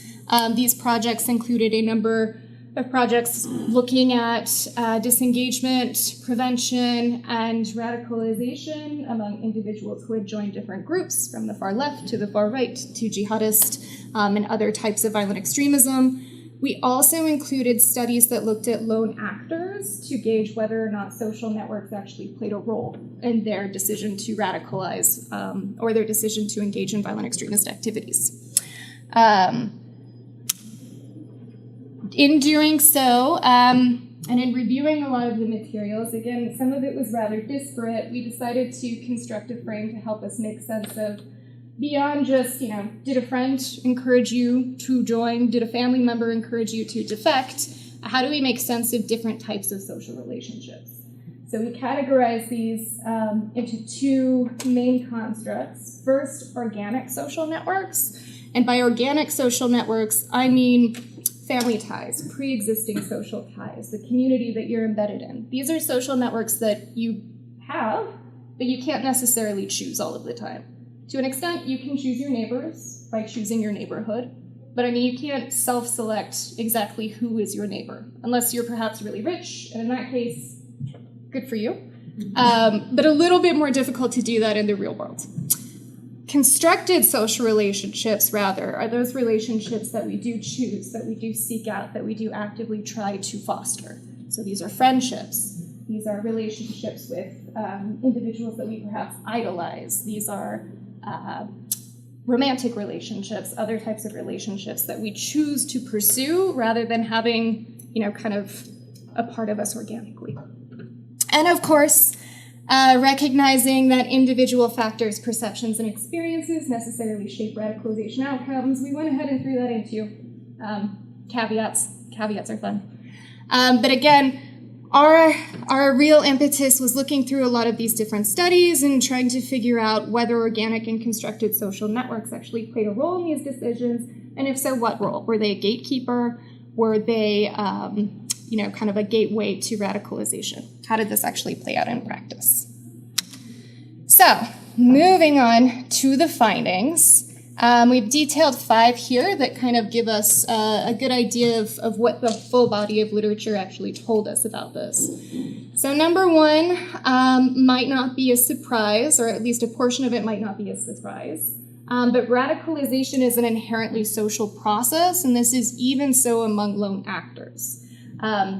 These projects included a number of projects looking at disengagement, prevention, and radicalization among individuals who had joined different groups, from the far left to the far right to jihadist and other types of violent extremism. We also included studies that looked at lone actors to gauge whether or not social networks actually played a role in their decision to radicalize or their decision to engage in violent extremist activities. In doing so, And in reviewing a lot of the materials, again, some of it was rather disparate, we decided to construct a frame to help us make sense of beyond just, did a friend encourage you to join? Did a family member encourage you to defect? How do we make sense of different types of social relationships? So we categorize these into two main constructs. First, organic social networks. And by organic social networks, I mean family ties, pre-existing social ties, the community that you're embedded in. These are social networks that you have, but you can't necessarily choose all of the time. To an extent, you can choose your neighbors by choosing your neighborhood, but you can't self-select exactly who is your neighbor, unless you're perhaps really rich, and in that case, good for you. But a little bit more difficult to do that in the real world. Constructed social relationships, rather, are those relationships that we do choose, that we do seek out, that we do actively try to foster. So these are friendships. These are relationships with individuals that we perhaps idolize. These are romantic relationships, other types of relationships that we choose to pursue rather than having, kind of a part of us organically. And of course, recognizing that individual factors, perceptions, and experiences necessarily shape radicalization outcomes, we went ahead and threw that into caveats. Caveats are fun. But again, our real impetus was looking through a lot of these different studies and trying to figure out whether organic and constructed social networks actually played a role in these decisions, and if so, what role? Were they a gatekeeper? Were they kind of a gateway to radicalization? How did this actually play out in practice? So, moving on to the findings. We've detailed 5 here that kind of give us a good idea of what the full body of literature actually told us about this. So number 1 might not be a surprise, or at least a portion of it might not be a surprise. But radicalization is an inherently social process, and this is even so among lone actors.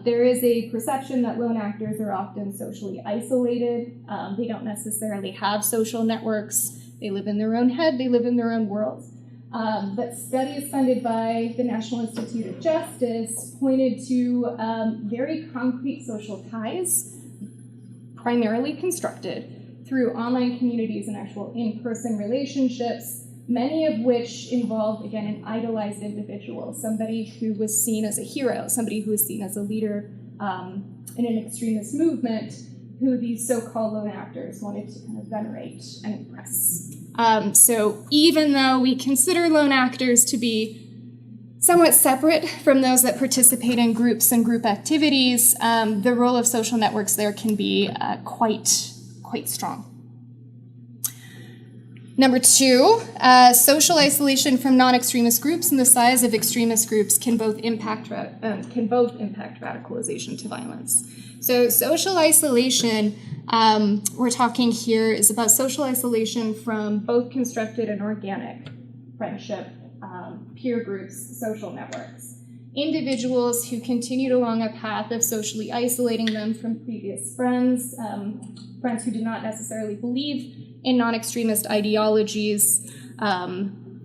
There is a perception that lone actors are often socially isolated. They don't necessarily have social networks. They live in their own head. They live in their own world. But studies funded by the National Institute of Justice pointed to very concrete social ties, primarily constructed through online communities and actual in-person relationships, many of which involved, again, an idolized individual, somebody who was seen as a hero, somebody who was seen as a leader in an extremist movement, who these so-called lone actors wanted to kind of venerate and impress. So even though we consider lone actors to be somewhat separate from those that participate in groups and group activities, the role of social networks there can be quite strong. Number 2, social isolation from non-extremist groups and the size of extremist groups can both impact radicalization to violence. So social isolation, we're talking here, is about social isolation from both constructed and organic friendship, peer groups, social networks. Individuals who continued along a path of socially isolating them from previous friends, friends who did not necessarily believe in non-extremist ideologies,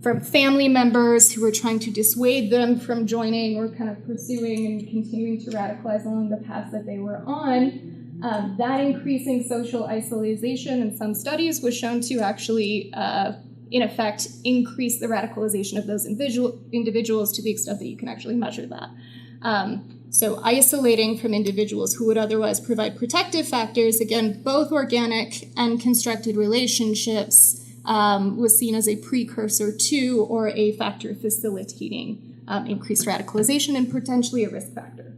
from family members who were trying to dissuade them from joining or kind of pursuing and continuing to radicalize along the path that they were on. That increasing social isolation in some studies was shown to actually, in effect, increase the radicalization of those individuals to the extent that you can actually measure that. So isolating from individuals who would otherwise provide protective factors, again, both organic and constructed relationships, was seen as a precursor to or a factor facilitating increased radicalization and potentially a risk factor.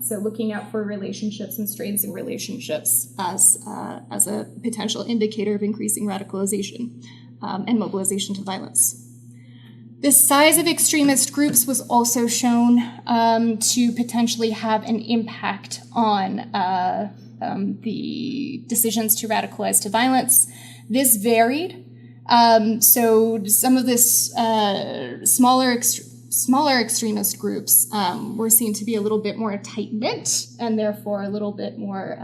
So looking out for relationships and strains in relationships as a potential indicator of increasing radicalization and mobilization to violence. The size of extremist groups was also shown to potentially have an impact on the decisions to radicalize to violence. This varied. So some of this smaller extremist groups were seen to be a little bit more tight-knit and therefore a little bit more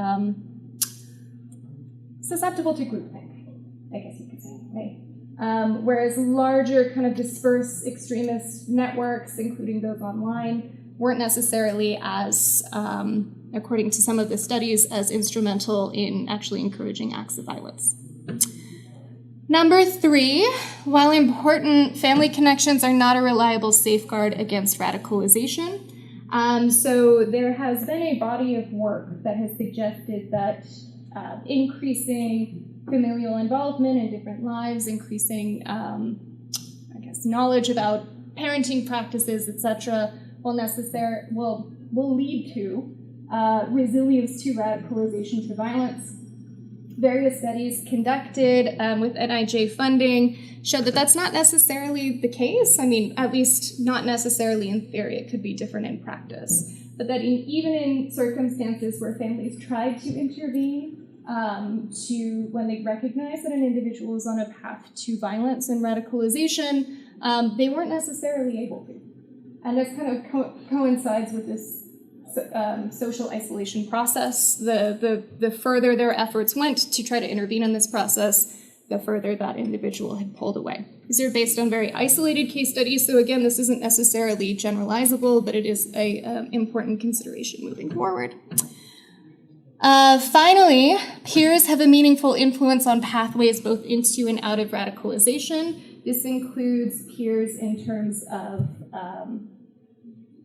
susceptible to groupthink, I guess you could say, right? Whereas larger kind of dispersed extremist networks, including those online, weren't necessarily as, according to some of the studies, as instrumental in actually encouraging acts of violence. Number 3, while important, family connections are not a reliable safeguard against radicalization. So there has been a body of work that has suggested that increasing familial involvement in different lives, increasing, knowledge about parenting practices, etc., will lead to resilience to radicalization to violence. Various studies conducted with NIJ funding showed that that's not necessarily the case. I mean, at least not necessarily in theory. It could be different in practice. But that even in circumstances where families tried to intervene, when they recognized that an individual is on a path to violence and radicalization, they weren't necessarily able to. And this kind of coincides with this social isolation process. The further their efforts went to try to intervene in this process, the further that individual had pulled away. These are based on very isolated case studies, so again, this isn't necessarily generalizable, but it is an important consideration moving forward. Finally, peers have a meaningful influence on pathways both into and out of radicalization. This includes peers in terms of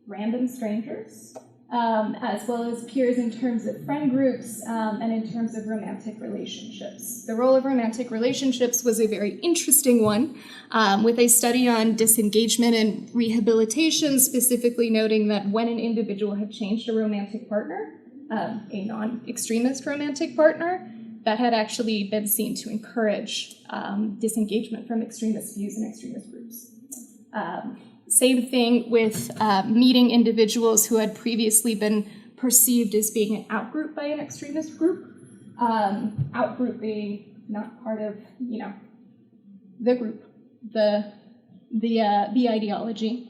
random strangers, as well as peers in terms of friend groups and in terms of romantic relationships. The role of romantic relationships was a very interesting one, with a study on disengagement and rehabilitation, specifically noting that when an individual had changed a romantic partner, a non-extremist romantic partner, that had actually been seen to encourage disengagement from extremist views and extremist groups. Same thing with meeting individuals who had previously been perceived as being an outgroup by an extremist group. Outgroup being not part of, the group, the ideology.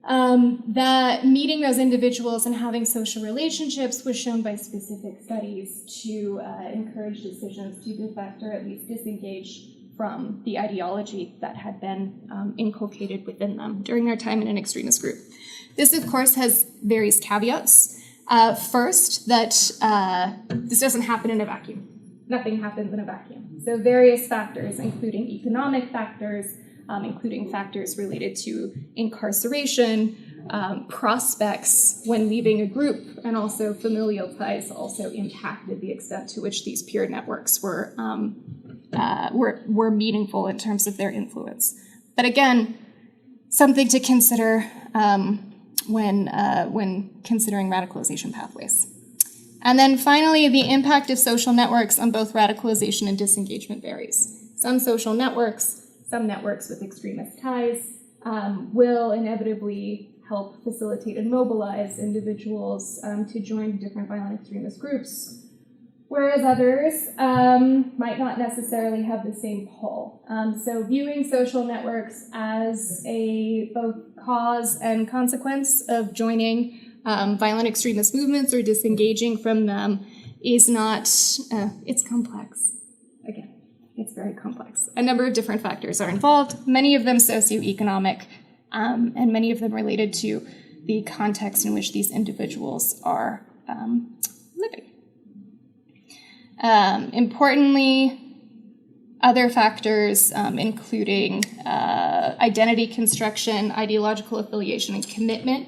That meeting those individuals and having social relationships was shown by specific studies to encourage decisions to defect or at least disengage from the ideology that had been inculcated within them during their time in an extremist group. This, of course, has various caveats. First, that this doesn't happen in a vacuum. Nothing happens in a vacuum. So various factors, including economic factors, including factors related to incarceration, prospects when leaving a group, and also familial ties also impacted the extent to which these peer networks were meaningful in terms of their influence. But again, something to consider when considering radicalization pathways. And then finally, the impact of social networks on both radicalization and disengagement varies. Some networks with extremist ties will inevitably help facilitate and mobilize individuals to join different violent extremist groups, whereas others might not necessarily have the same pull. So viewing social networks as a both cause and consequence of joining violent extremist movements or disengaging from them is not, it's complex. Again, it's very complex. A number of different factors are involved, many of them socioeconomic, and many of them related to the context in which these individuals are living. Importantly, other factors, including identity construction, ideological affiliation, and commitment,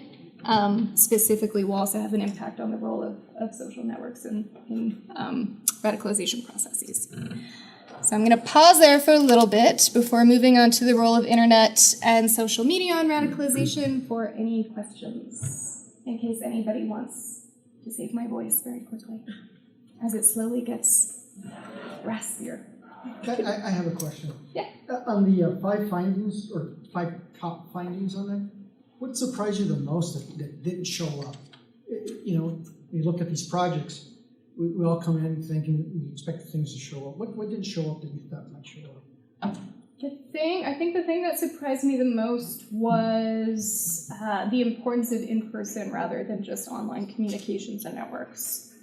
specifically will also have an impact on the role of social networks in radicalization processes. So I'm going to pause there for a little bit before moving on to the role of internet and social media on radicalization for any questions, in case anybody wants to save my voice very quickly, as it slowly gets raspier. I have a question. Yeah. On the 5 findings, or 5 top findings on that, what surprised you the most that didn't show up? You look at these projects, we all come in thinking we expect things to show up. What didn't show up that you thought might show up? I think the thing that surprised me the most was the importance of in-person rather than just online communications and networks.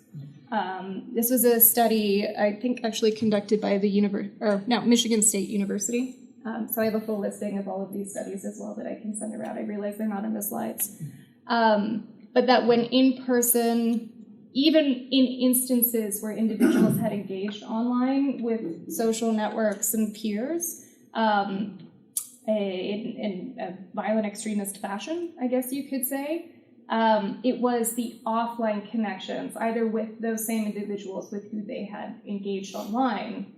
This was a study, I think, actually conducted by Michigan State University. So I have a full listing of all of these studies as well that I can send around. I realize they're not in the slides. but that when in person, even in instances where individuals had engaged online with social networks and peers, in a violent extremist fashion, I guess you could say, it was the offline connections, either with those same individuals with who they had engaged online,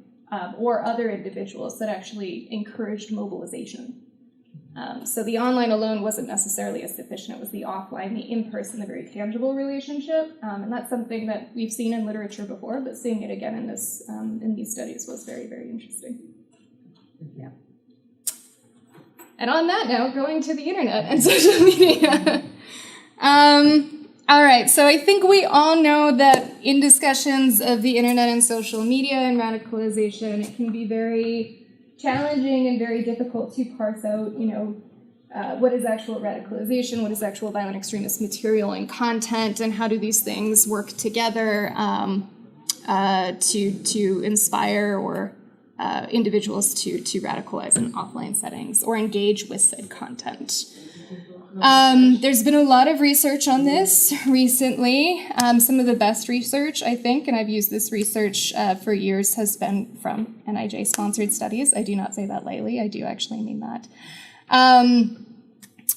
or other individuals that actually encouraged mobilization. So the online alone wasn't necessarily as sufficient. It was the offline, the in-person, the very tangible relationship. And that's something that we've seen in literature before, but seeing it again in this in these studies was very, very interesting. Yeah. And on that note, going to the internet and social media. All right, so I think we all know that in discussions of the internet and social media and radicalization, it can be very challenging and very difficult to parse out, what is actual radicalization, what is actual violent extremist material and content, and how do these things work together to inspire or individuals to radicalize in offline settings or engage with said content. There's been a lot of research on this recently. Some of the best research, I think, and I've used this research for years, has been from NIJ-sponsored studies. I do not say that lightly. I do actually mean that.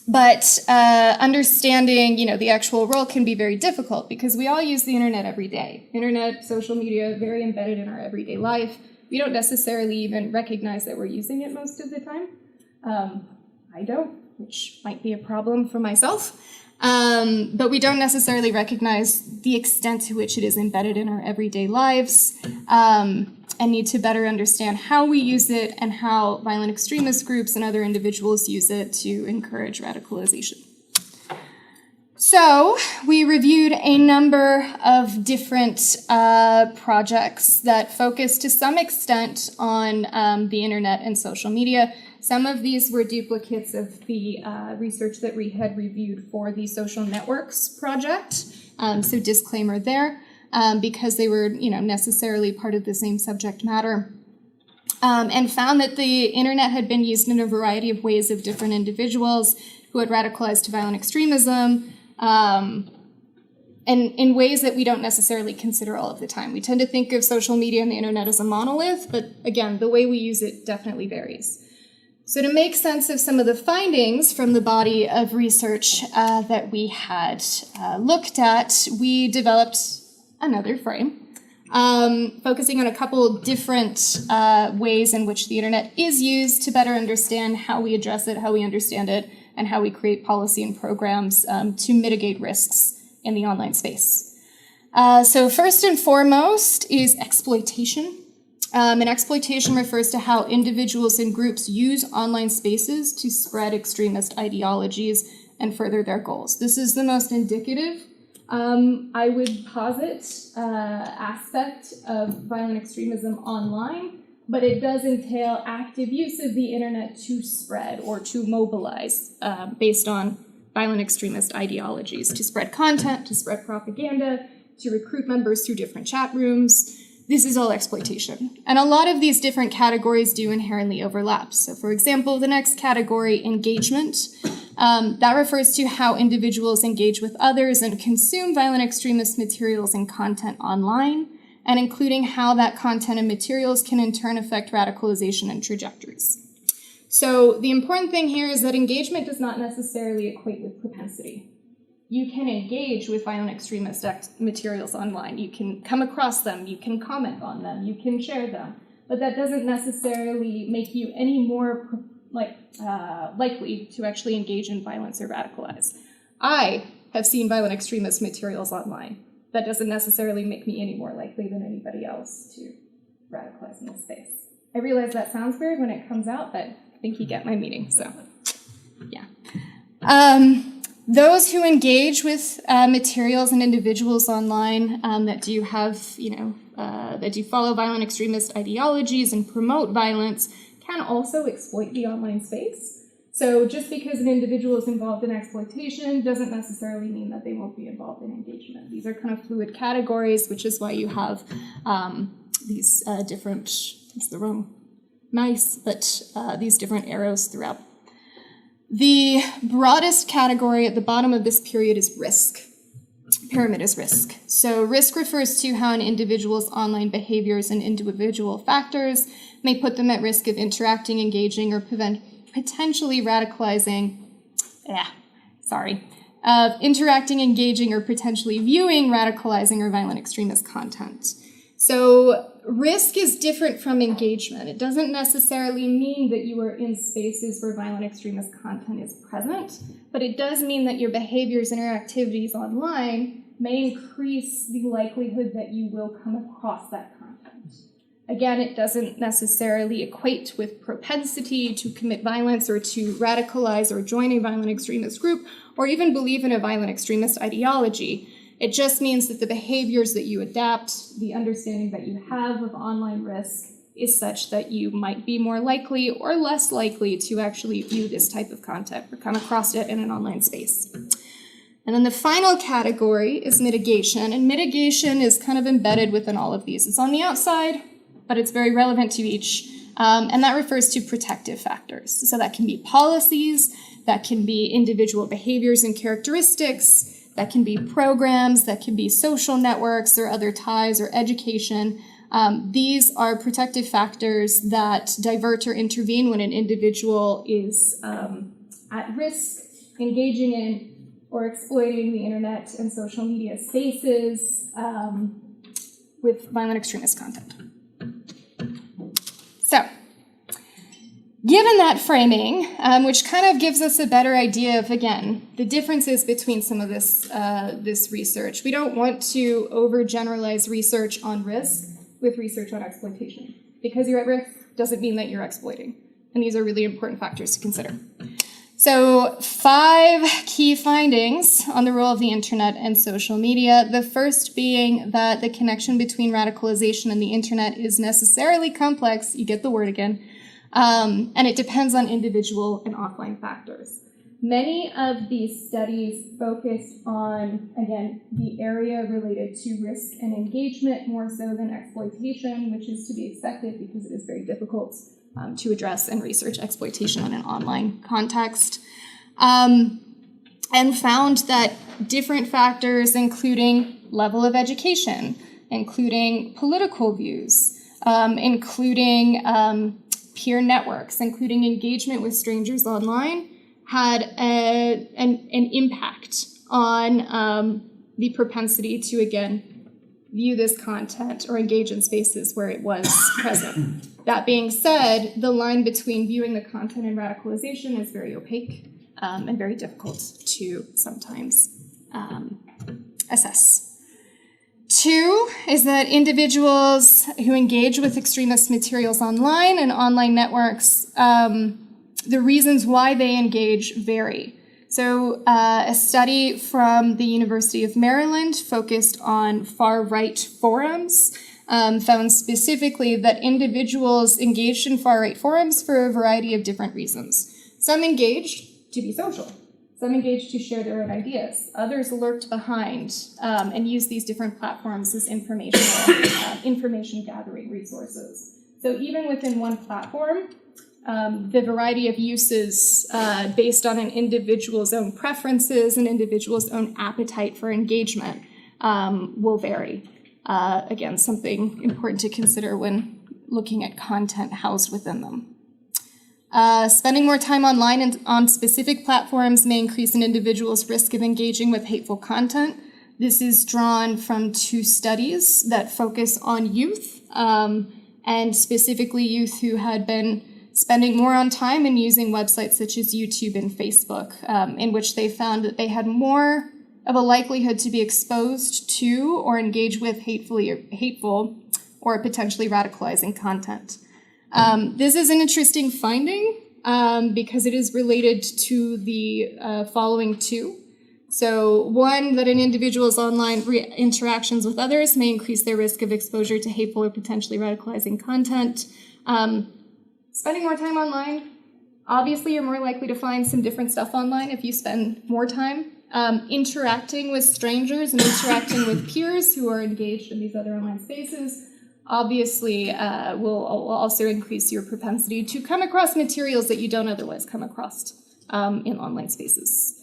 But understanding, the actual role can be very difficult because we all use the internet every day. Internet, social media, very embedded in our everyday life. We don't necessarily even recognize that we're using it most of the time. I don't, which might be a problem for myself. But we don't necessarily recognize the extent to which it is embedded in our everyday lives, and need to better understand how we use it and how violent extremist groups and other individuals use it to encourage radicalization. So we reviewed a number of different projects that focus to some extent on the internet and social media. Some of these were duplicates of the research that we had reviewed for the social networks project. So disclaimer there, because they were, necessarily part of the same subject matter. And found that the internet had been used in a variety of ways of different individuals who had radicalized to violent extremism, and in ways that we don't necessarily consider all of the time. We tend to think of social media and the internet as a monolith, but again, the way we use it definitely varies. So to make sense of some of the findings from the body of research that we had looked at, we developed another frame, focusing on a couple different ways in which the internet is used to better understand how we address it, how we understand it, and how we create policy and programs to mitigate risks in the online space. So first and foremost is exploitation. And exploitation refers to how individuals and groups use online spaces to spread extremist ideologies and further their goals. This is the most indicative, I would posit, aspect of violent extremism online, but it does entail active use of the internet to spread or to mobilize based on violent extremist ideologies, to spread content, to spread propaganda, to recruit members through different chat rooms. This is all exploitation. And a lot of these different categories do inherently overlap. So for example, the next category, engagement, that refers to how individuals engage with others and consume violent extremist materials and content online, and including how that content and materials can in turn affect radicalization and trajectories. So the important thing here is that engagement does not necessarily equate with propensity. You can engage with violent extremist materials online. You can come across them, you can comment on them, you can share them, but that doesn't necessarily make you any more likely to actually engage in violence or radicalize. I have seen violent extremist materials online. That doesn't necessarily make me any more likely than anybody else to radicalize in this space. I realize that sounds weird when it comes out, but I think you get my meaning, so yeah. Those who engage with materials and individuals online that do have, that do follow violent extremist ideologies and promote violence can also exploit the online space. So just because an individual is involved in exploitation doesn't necessarily mean that they won't be involved in engagement. These are kind of fluid categories, which is why you have these different, it's the wrong mice, but these different arrows throughout. The broadest category at the bottom of this pyramid is risk. So risk refers to how an individual's online behaviors and individual factors may put them at risk of interacting, engaging, or potentially radicalizing, interacting, engaging, or potentially viewing radicalizing or violent extremist content. So risk is different from engagement. It doesn't necessarily mean that you are in spaces where violent extremist content is present, but it does mean that your behaviors and your activities online may increase the likelihood that you will come across that content. Again, it doesn't necessarily equate with propensity to commit violence or to radicalize or join a violent extremist group or even believe in a violent extremist ideology. It just means that the behaviors that you adapt, the understanding that you have of online risk is such that you might be more likely or less likely to actually view this type of content or come across it in an online space. And then the final category is mitigation, and mitigation is kind of embedded within all of these. It's on the outside, but it's very relevant to each, and that refers to protective factors. So that can be policies, that can be individual behaviors and characteristics, that can be programs, that can be social networks or other ties or education. These are protective factors that divert or intervene when an individual is at risk, engaging in or exploiting the internet and social media spaces with violent extremist content. So, given that framing, which kind of gives us a better idea of, again, the differences between some of this research. We don't want to overgeneralize research on risk with research on exploitation. Because you're at risk doesn't mean that you're exploiting. And these are really important factors to consider. So 5 key findings on the role of the internet and social media. The first being that the connection between radicalization and the internet is necessarily complex. You get the word again. And it depends on individual and offline factors. Many of these studies focused on, again, the area related to risk and engagement more so than exploitation, which is to be expected because it is very difficult to address and research exploitation in an online context. And found that different factors, including level of education, including political views, including peer networks, including engagement with strangers online, had an impact on the propensity to, again, view this content or engage in spaces where it was present. That being said, the line between viewing the content and radicalization is very opaque and very difficult to sometimes assess. 2 is that individuals who engage with extremist materials online and online networks, the reasons why they engage vary. So a study from the University of Maryland focused on far-right forums found specifically that individuals engaged in far-right forums for a variety of different reasons. Some engaged to be social. Some engaged to share their own ideas. Others lurked behind and used these different platforms as information gathering resources. So even within one platform, the variety of uses based on an individual's own preferences, an individual's own appetite for engagement will vary. Again, something important to consider when looking at content housed within them. Spending more time online and on specific platforms may increase an individual's risk of engaging with hateful content. This is drawn from 2 studies that focus on youth, and specifically youth who had been spending more on time and using websites such as YouTube and Facebook, in which they found that they had more of a likelihood to be exposed to or engage with hateful or potentially radicalizing content. This is an interesting finding because it is related to the following 2. So 1, that an individual's online interactions with others may increase their risk of exposure to hateful or potentially radicalizing content. Spending more time online, obviously you're more likely to find some different stuff online if you spend more time. Interacting with strangers and interacting with peers who are engaged in these other online spaces obviously will also increase your propensity to come across materials that you don't otherwise come across in online spaces.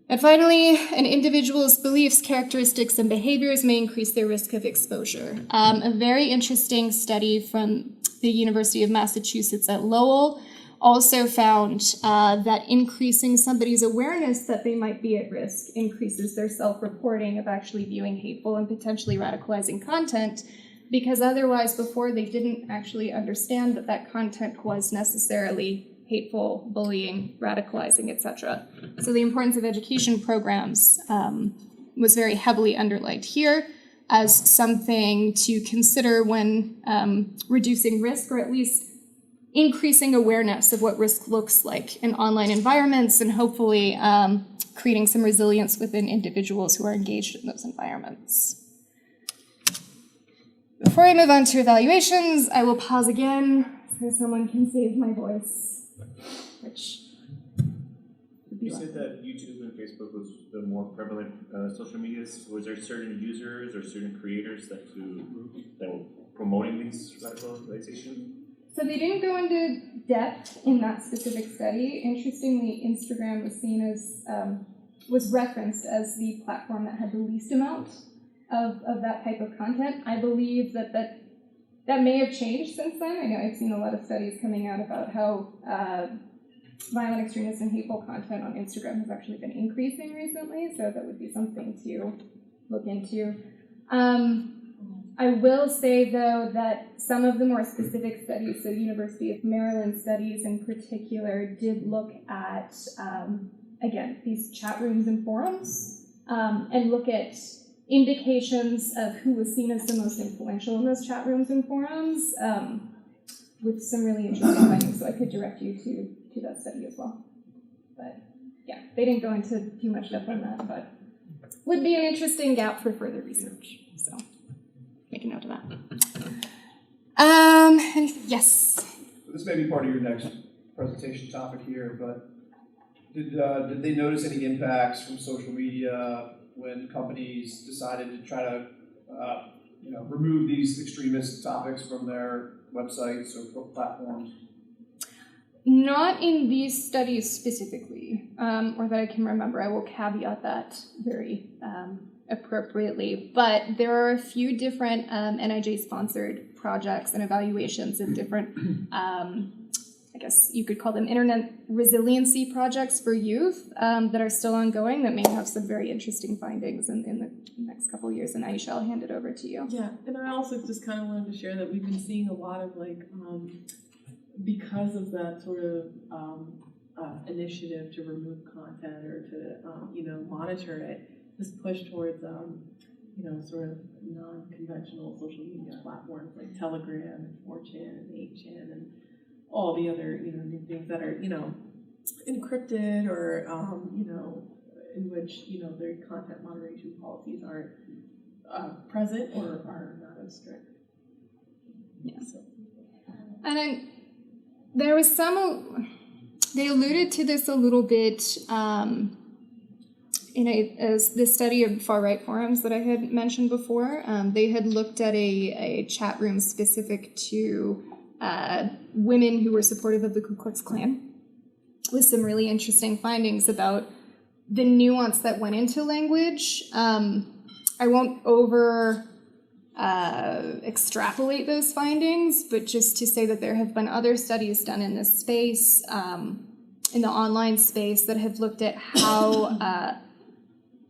And finally, an individual's beliefs, characteristics, and behaviors may increase their risk of exposure. A very interesting study from the University of Massachusetts at Lowell also found that increasing somebody's awareness that they might be at risk increases their self-reporting of actually viewing hateful and potentially radicalizing content, because otherwise before they didn't actually understand that that content was necessarily hateful, bullying, radicalizing, etc. So the importance of education programs was very heavily underlined here as something to consider when reducing risk, or at least increasing awareness of what risk looks like in online environments, and hopefully creating some resilience within individuals who are engaged in those environments. Before I move on to evaluations, I will pause again so someone can save my voice. Which would be You said that YouTube and Facebook was the more prevalent social medias. Was there certain users or certain creators that were promoting these radicalization? So they didn't go into depth in that specific study. Interestingly, Instagram was seen as was referenced as the platform that had the least amount of that type of content. I believe that may have changed since then. I know I've seen a lot of studies coming out about how violent extremist and hateful content on Instagram has actually been increasing recently, so that would be something to look into. I will say, though, that some of the more specific studies, so University of Maryland studies in particular, did look at, again, these chat rooms and forums, and look at indications of who was seen as the most influential in those chat rooms and forums, with some really interesting findings. So I could direct you to that study as well. But yeah, they didn't go into too much depth on that, but would be an interesting gap for further research. So make a note of that. Yes. This may be part of your next presentation topic here, but did they notice any impacts from social media when companies decided to try to remove these extremist topics from their websites or platforms? Not in these studies specifically, or that I can remember. I will caveat that very appropriately. But there are a few different NIJ-sponsored projects and evaluations of different, I guess you could call them internet resiliency projects for youth that are still ongoing that may have some very interesting findings in the next couple of years. And Aisha, I'll hand it over to you. Yeah, and I also just kind of wanted to share that we've been seeing a lot of because of that sort of initiative to remove content or to monitor it, this push towards sort of non-conventional social media platforms like Telegram and 4chan and 8chan and all the other new things that are encrypted or in which their content moderation policies aren't present or are not as strict. Yeah. So. And then there was they alluded to this a little bit as the study of far-right forums that I had mentioned before. They had looked at a chat room specific to women who were supportive of the Ku Klux Klan, with some really interesting findings about the nuance that went into language. I won't extrapolate those findings, but just to say that there have been other studies done in this space, in the online space, that have looked at how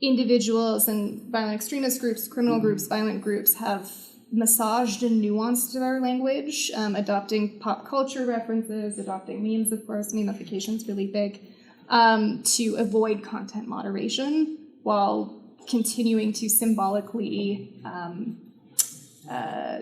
individuals and violent extremist groups, criminal groups, violent groups have massaged and nuanced their language, adopting pop culture references, adopting memes, of course. Memification's really big, to avoid content moderation while continuing to symbolically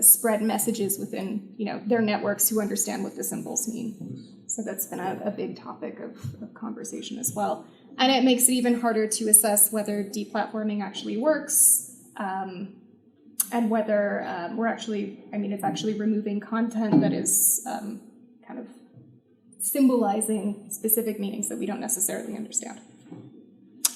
spread messages within their networks who understand what the symbols mean. So that's been a big topic of conversation as well. And it makes it even harder to assess whether deplatforming actually works, and whether it's actually removing content that is kind of symbolizing specific meanings that we don't necessarily understand.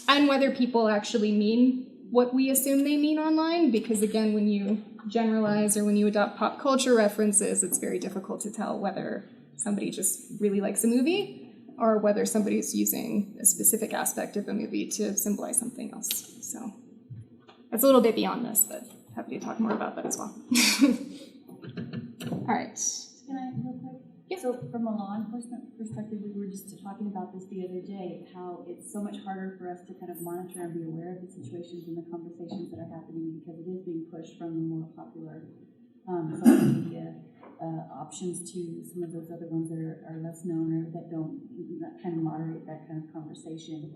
And whether people actually mean what we assume they mean online, because again, when you generalize or when you adopt pop culture references, it's very difficult to tell whether somebody just really likes a movie or whether somebody's using a specific aspect of a movie to symbolize something else. So that's a little bit beyond this, but happy to talk more about that as well. All right. Can I real quick? Yeah. So from a law enforcement perspective, we were just talking about this the other day, how it's so much harder for us to kind of monitor and be aware of the situations and the conversations that are happening because it is being pushed from the more popular social media options to some of those other ones that are less known or that don't kind of moderate that kind of conversation.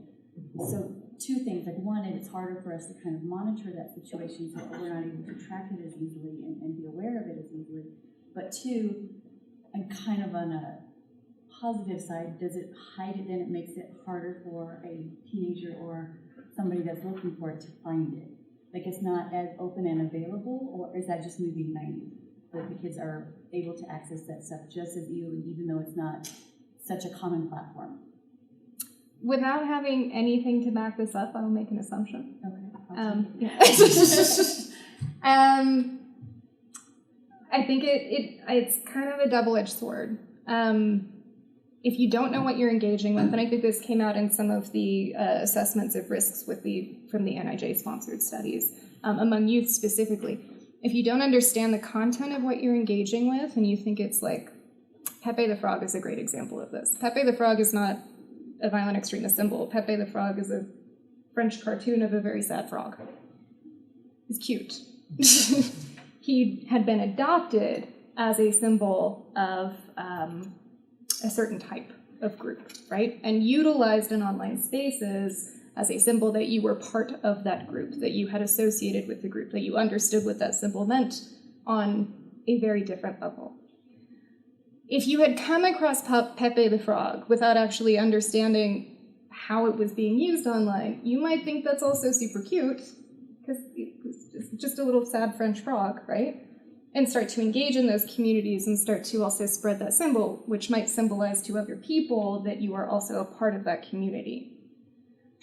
So two things, like one, it's harder for us to kind of monitor that situation so that we're not able to track it as easily and be aware of it as easily. But two, and kind of on a positive side, does it hide it, then it makes it harder for a teenager or somebody that's looking for it to find it. Like it's not as open and available, or is that just moving naive? That the kids are able to access that stuff just as easily, even though it's not such a common platform. Without having anything to back this up, I'll make an assumption. Okay. Yeah. I think it's kind of a double-edged sword. If you don't know what you're engaging with, and I think this came out in some of the assessments of risks from the NIJ-sponsored studies, among youth specifically. If you don't understand the content of what you're engaging with, and you think it's like, Pepe the Frog is a great example of this. Pepe the Frog is not a violent extremist symbol. Pepe the Frog is a French cartoon of a very sad frog. He's cute. He had been adopted as a symbol of a certain type of group, right? And utilized in online spaces as a symbol that you were part of that group, that you had associated with the group, that you understood what that symbol meant on a very different level. If you had come across Pepe the Frog without actually understanding how it was being used online, you might think that's also super cute, because it's just a little sad French frog, right? And start to engage in those communities and start to also spread that symbol, which might symbolize to other people that you are also a part of that community.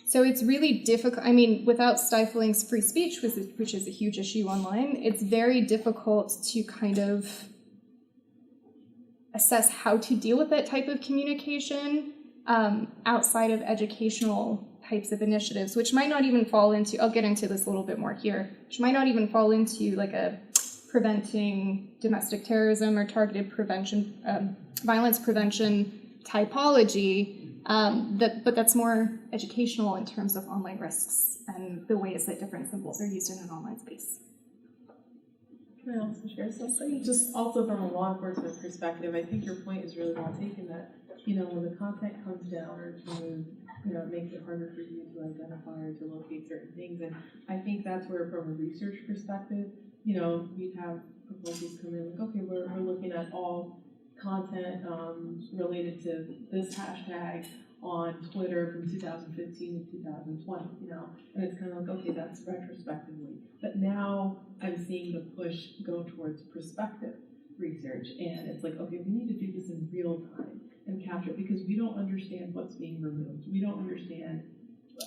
So it's really difficult, I mean, without stifling free speech, which is a huge issue online, it's very difficult to kind of assess how to deal with that type of communication outside of educational types of initiatives, which might not even fall into, I'll get into this a little bit more here, which might not even fall into like a preventing domestic terrorism or targeted prevention, violence prevention typology, but that's more educational in terms of online risks and the ways that different symbols are used in an online space. Can I also share something? Just also from a law enforcement perspective, I think your point is really well taken that, when the content comes down or to move, it makes it harder for you to identify or to locate certain things. And I think that's where, from a research perspective, you'd have proposals come in like, okay, we're looking at all content related to this hashtag on Twitter from 2015 to 2020, and it's kind of like, okay, that's retrospectively. But now I'm seeing the push go towards prospective research, and it's like, okay, we need to do this in real time and capture it because we don't understand what's being removed. We don't understand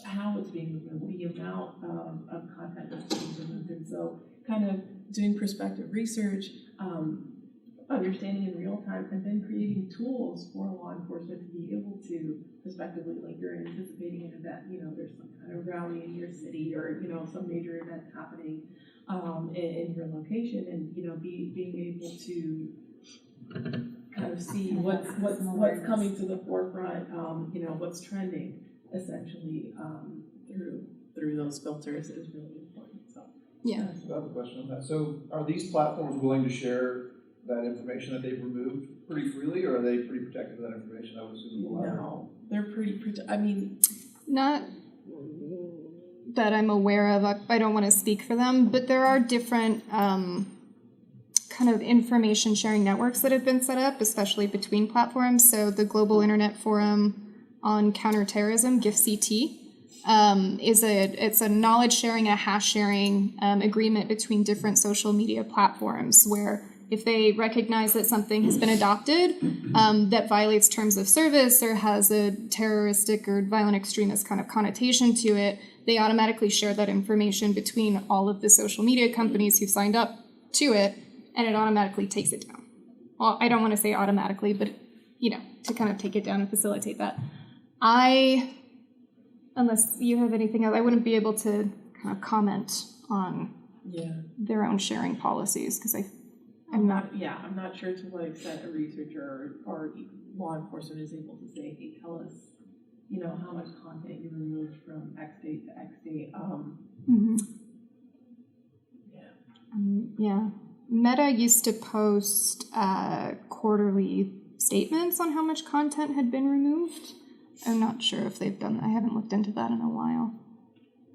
how it's being removed, the amount of content that's being removed, and so kind of doing prospective research, understanding in real time, and then creating tools for law enforcement to be able to prospectively, like you're anticipating an event, there's some kind of rally in your city or, some major event happening in your location, and, being able to kind of see what's coming to the forefront, what's trending essentially through those filters is really important. So Yeah. So I have a question on that. So are these platforms willing to share that information that they've removed pretty freely, or are they pretty protective of that information? I would assume. No, they're pretty Not that I'm aware of. I don't want to speak for them, but there are different kind of information sharing networks that have been set up, especially between platforms. So the Global Internet Forum on Counterterrorism, GIFCT, it's a knowledge sharing and a hash sharing agreement between different social media platforms where if they recognize that something has been adopted that violates terms of service or has a terroristic or violent extremist kind of connotation to it, they automatically share that information between all of the social media companies who signed up to it, and it automatically takes it down. Well, I don't want to say automatically, but to kind of take it down and facilitate that. Unless you have anything else, I wouldn't be able to kind of comment on their own sharing policies because I'm not. Yeah, I'm not sure to what extent a researcher or law enforcement is able to say, hey, tell us, how much content you removed from X date to X date. Yeah. Meta used to post quarterly statements on how much content had been removed. I'm not sure if they've done that. I haven't looked into that in a while.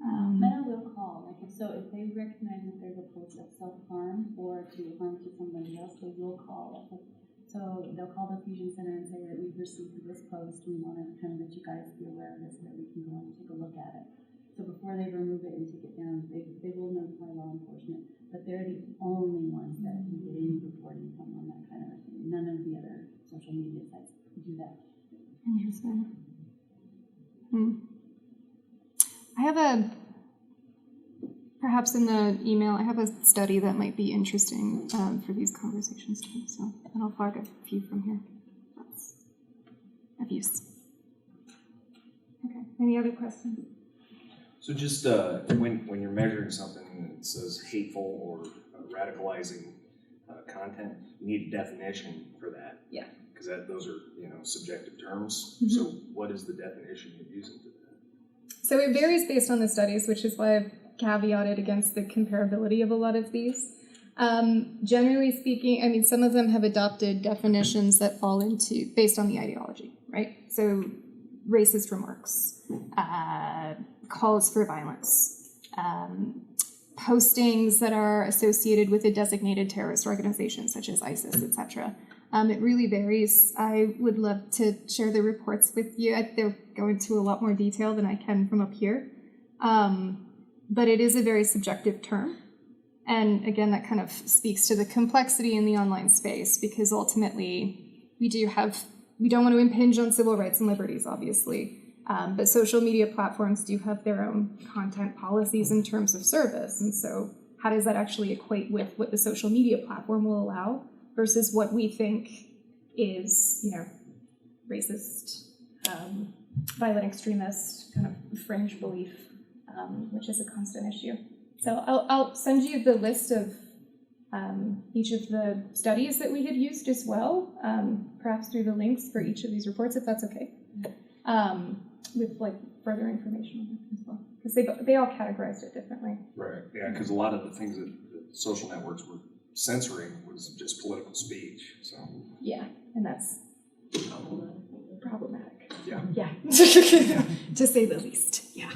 Meta will call, so if they recognize that there's a post of self-harm or to harm to somebody else, they will call. So they'll call the Fusion Center and say that we've received this post, we want to kind of let you guys be aware of this so that we can go and take a look at it. So before they remove it and take it down, they will notify law enforcement, but they're the only ones that can get any reporting from on that kind of thing. None of the other social media sites do that. Interesting. Perhaps in the email, I have a study that might be interesting for these conversations too, and I'll flag a few from here. That's of use. Okay, any other questions? So just when you're measuring something that says hateful or radicalizing content, you need a definition for that. Yeah. Because those are subjective terms. Mm-hmm. So what is the definition you're using for that? So it varies based on the studies, which is why I've caveated against the comparability of a lot of these. Generally speaking, some of them have adopted definitions that fall into based on the ideology, right? So racist remarks, calls for violence, postings that are associated with a designated terrorist organization such as ISIS, etc. It really varies. I would love to share the reports with you. They'll go into a lot more detail than I can from up here. But it is a very subjective term. And again, that kind of speaks to the complexity in the online space because ultimately we don't want to impinge on civil rights and liberties, obviously. But social media platforms do have their own content policies in terms of service. And so how does that actually equate with what the social media platform will allow versus what we think is, racist, violent extremist, kind of fringe belief, which is a constant issue. So I'll send you the list of each of the studies that we had used as well, perhaps through the links for each of these reports, if that's okay, with further information on it as well, because they all categorized it differently. Right. Yeah, because a lot of the things that social networks were censoring was just political speech. So yeah, and that's problematic. Yeah. Yeah, to say the least. Yeah.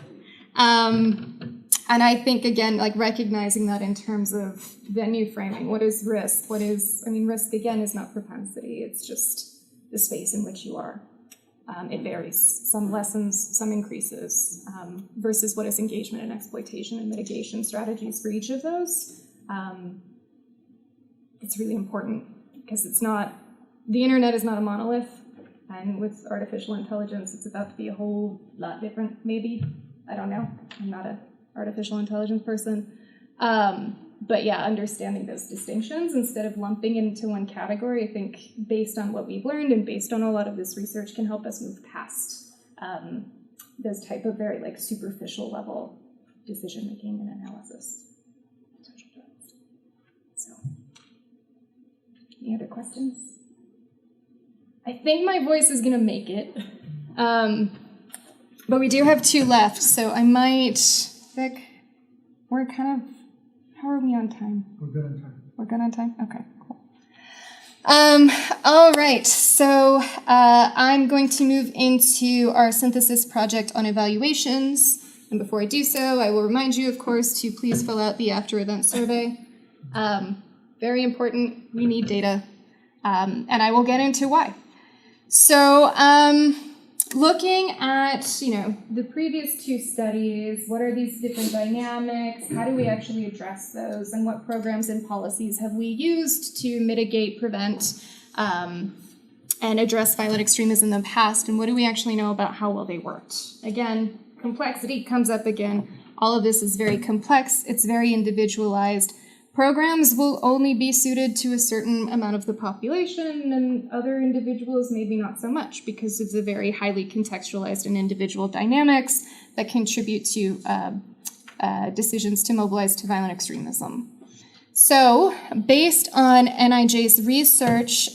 And I think, again, recognizing that in terms of venue framing, what is risk? Risk, again, is not propensity. It's just the space in which you are. It varies. Some lessens, some increases, versus what is engagement and exploitation and mitigation strategies for each of those. It's really important because the internet is not a monolith. And with artificial intelligence, it's about to be a whole lot different, maybe. I don't know. I'm not an artificial intelligence person. But yeah, understanding those distinctions instead of lumping it into one category, I think based on what we've learned and based on a lot of this research can help us move past those type of very superficial level decision-making and analysis. So, any other questions? I think my voice is gonna make it. But we do have 2 left, so I might, Vic, we're kind of, how are we on time? We're good on time. We're good on time? Okay, cool. All right, so I'm going to move into our synthesis project on evaluations. And before I do so, I will remind you, of course, to please fill out the after-event survey. Very important, we need data. And I will get into why. So, looking at, the previous 2 studies, what are these different dynamics? How do we actually address those? And what programs and policies have we used to mitigate, prevent, and address violent extremism in the past? And what do we actually know about how well they worked? Again, complexity comes up again. All of this is very complex. It's very individualized. programs will only be suited to a certain amount of the population, and other individuals maybe not so much because of the very highly contextualized and individual dynamics that contribute to decisions to mobilize to violent extremism. So, based on NIJ's research,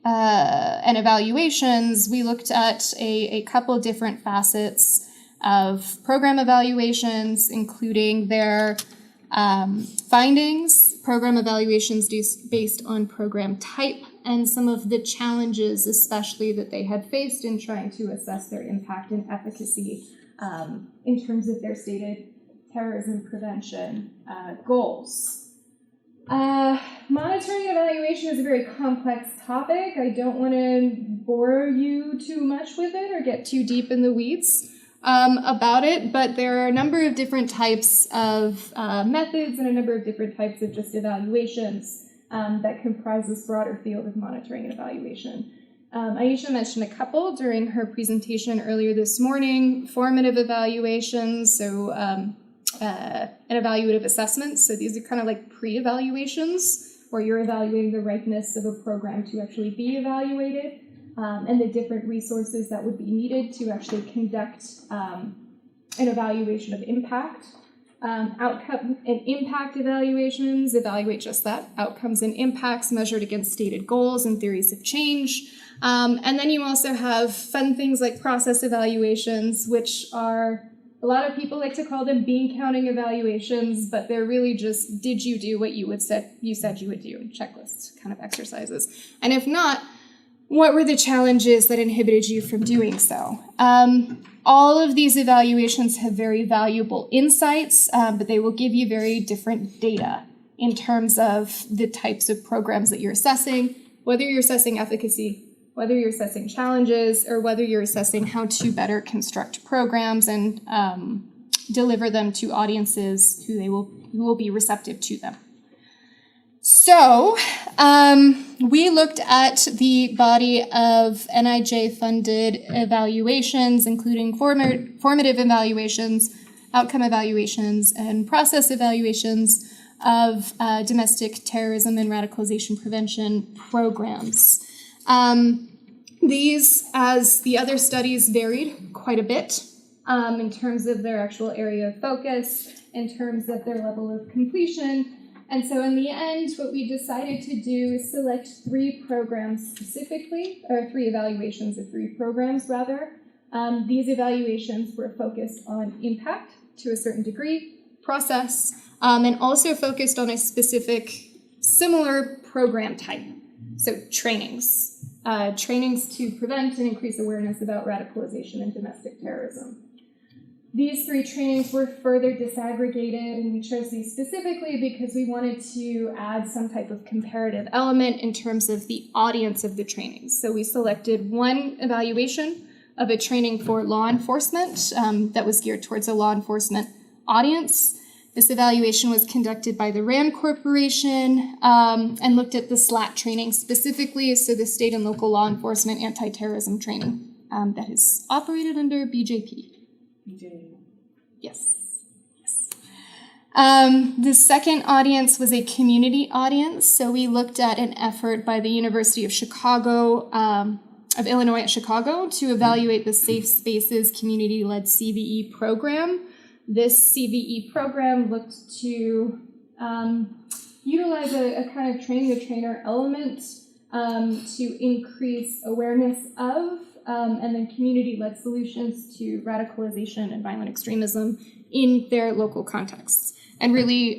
and evaluations, we looked at a couple different facets of program evaluations, including their findings, program evaluations based on program type, and some of the challenges especially that they had faced in trying to assess their impact and efficacy in terms of their stated terrorism prevention goals. Monitoring and evaluation is a very complex topic. I don't want to bore you too much with it or get too deep in the weeds about it, but there are a number of different types of methods and a number of different types of just evaluations that comprise this broader field of monitoring and evaluation. Aisha mentioned a couple during her presentation earlier this morning: formative evaluations, so and evaluative assessments. So these are kind of like pre-evaluations where you're evaluating the ripeness of a program to actually be evaluated, and the different resources that would be needed to actually conduct an evaluation of impact. Outcome and impact evaluations evaluate just that, outcomes and impacts measured against stated goals and theories of change. And then you also have fun things like process evaluations, which are, a lot of people like to call them bean counting evaluations, but they're really just, did you do what you said you would do, checklist kind of exercises. And if not, what were the challenges that inhibited you from doing so? All of these evaluations have very valuable insights, but they will give you very different data in terms of the types of programs that you're assessing, whether you're assessing efficacy, whether you're assessing challenges, or whether you're assessing how to better construct programs and deliver them to audiences who will be receptive to them. So we looked at the body of NIJ-funded evaluations, including formative evaluations, outcome evaluations, and process evaluations of domestic terrorism and radicalization prevention programs. These, as the other studies, varied quite a bit in terms of their actual area of focus, in terms of their level of completion. And so in the end, what we decided to do is select 3 programs specifically, or 3 evaluations of 3 programs rather. These evaluations were focused on impact to a certain degree, process, and also focused on a specific similar program type. So trainings to prevent and increase awareness about radicalization and domestic terrorism. These 3 trainings were further disaggregated, and we chose these specifically because we wanted to add some type of comparative element in terms of the audience of the trainings. So we selected 1 evaluation of a training for law enforcement that was geared towards a law enforcement audience. This evaluation was conducted by the RAND Corporation and looked at the SLAT training specifically, so the state and local law enforcement anti-terrorism training that is operated under BJP. Yes. The second audience was a community audience, so we looked at an effort by the University of Chicago, of Illinois at Chicago, to evaluate the Safe Spaces community-led CVE program. This CVE program looked to utilize a kind of train-the-trainer element to increase awareness of and then community-led solutions to radicalization and violent extremism in their local contexts, and really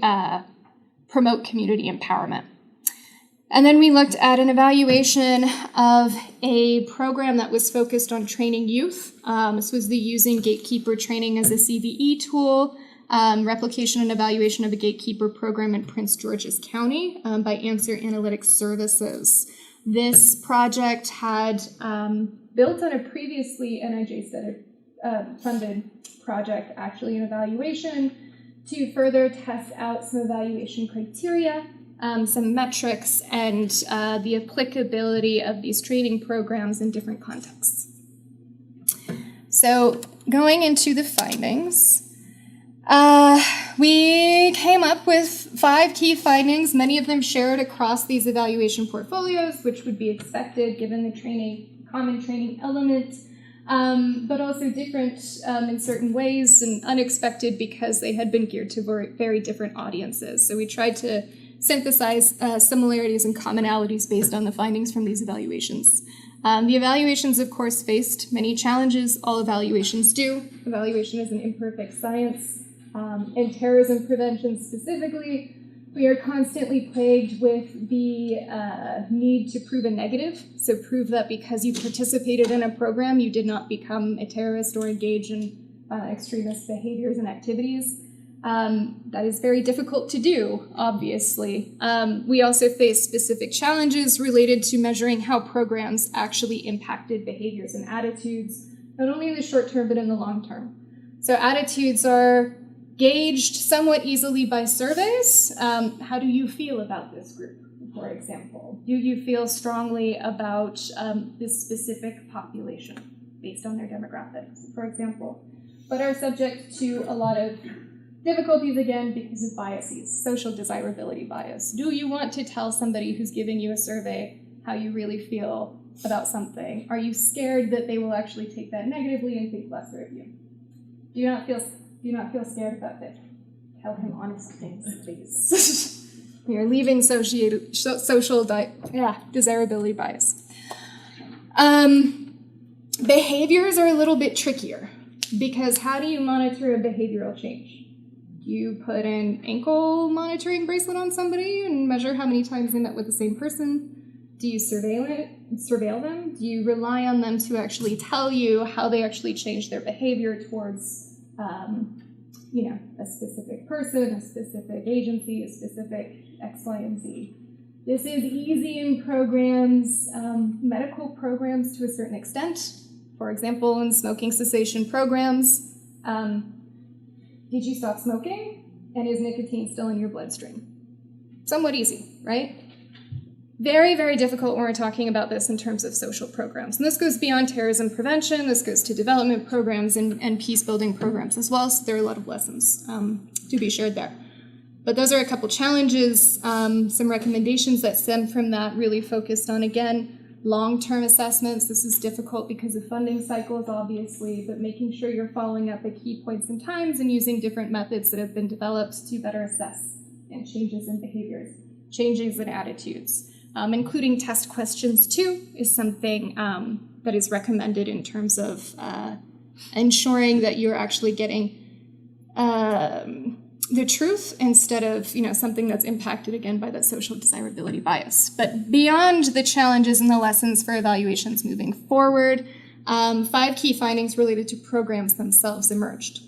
promote community empowerment. And then we looked at an evaluation of a program that was focused on training youth. This was the Using Gatekeeper Training as a CVE tool, replication and evaluation of a gatekeeper program in Prince George's County by Answer Analytics Services. This project had built on a previously NIJ-funded project, actually an evaluation, to further test out some evaluation criteria, some metrics, and the applicability of these training programs in different contexts. So going into the findings, We came up with 5 key findings, many of them shared across these evaluation portfolios, which would be expected given the common training element, but also different in certain ways and unexpected because they had been geared to very different audiences. So we tried to synthesize similarities and commonalities based on the findings from these evaluations. The evaluations, of course, faced many challenges. All evaluations do. Evaluation is an imperfect science. In terrorism prevention specifically, we are constantly plagued with the need to prove a negative. So prove that because you participated in a program, you did not become a terrorist or engage in extremist behaviors and activities. That is very difficult to do, obviously. We also face specific challenges related to measuring how programs actually impacted behaviors and attitudes, not only in the short term, but in the long term. So attitudes are gauged somewhat easily by surveys. How do you feel about this group, for example? Do you feel strongly about this specific population based on their demographics, for example? But are subject to a lot of difficulties, again, because of biases, social desirability bias. Do you want to tell somebody who's giving you a survey how you really feel about something? Are you scared that they will actually take that negatively and think lesser of you? Do you not feel scared about this? Tell him honest things, please. We are leaving social desirability bias. Behaviors are a little bit trickier because how do you monitor a behavioral change? You put an ankle monitoring bracelet on somebody and measure how many times they met with the same person. Do you surveil them? Do you rely on them to actually tell you how they actually change their behavior towards a specific person, a specific agency, a specific X, Y, and Z? This is easy in programs, medical programs to a certain extent. For example, in smoking cessation programs, did you stop smoking? And is nicotine still in your bloodstream? Somewhat easy, right? Very, very difficult when we're talking about this in terms of social programs. And this goes beyond terrorism prevention. This goes to development programs and peace-building programs as well. So there are a lot of lessons to be shared there. But those are a couple challenges. Some recommendations that stem from that really focused on, again, long-term assessments. This is difficult because of funding cycles, obviously, but making sure you're following up at key points in times and using different methods that have been developed to better assess and changes in behaviors, changes in attitudes. Including test questions, too, is something that is recommended in terms of ensuring that you're actually getting the truth instead of something that's impacted, again, by that social desirability bias. But beyond the challenges and the lessons for evaluations moving forward, 5 key findings related to programs themselves emerged.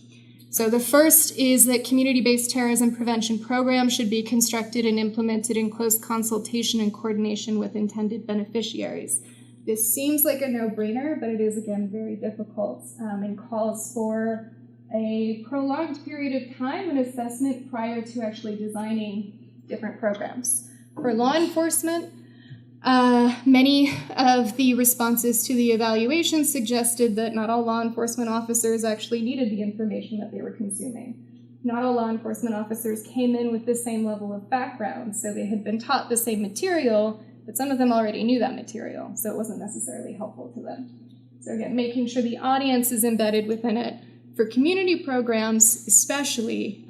So the first is that community-based terrorism prevention programs should be constructed and implemented in close consultation and coordination with intended beneficiaries. This seems like a no-brainer, but it is, again, very difficult and calls for a prolonged period of time and assessment prior to actually designing different programs. For law enforcement, many of the responses to the evaluation suggested that not all law enforcement officers actually needed the information that they were consuming. Not all law enforcement officers came in with the same level of background, so they had been taught the same material, but some of them already knew that material, so it wasn't necessarily helpful to them. So again, making sure the audience is embedded within it. For community programs, especially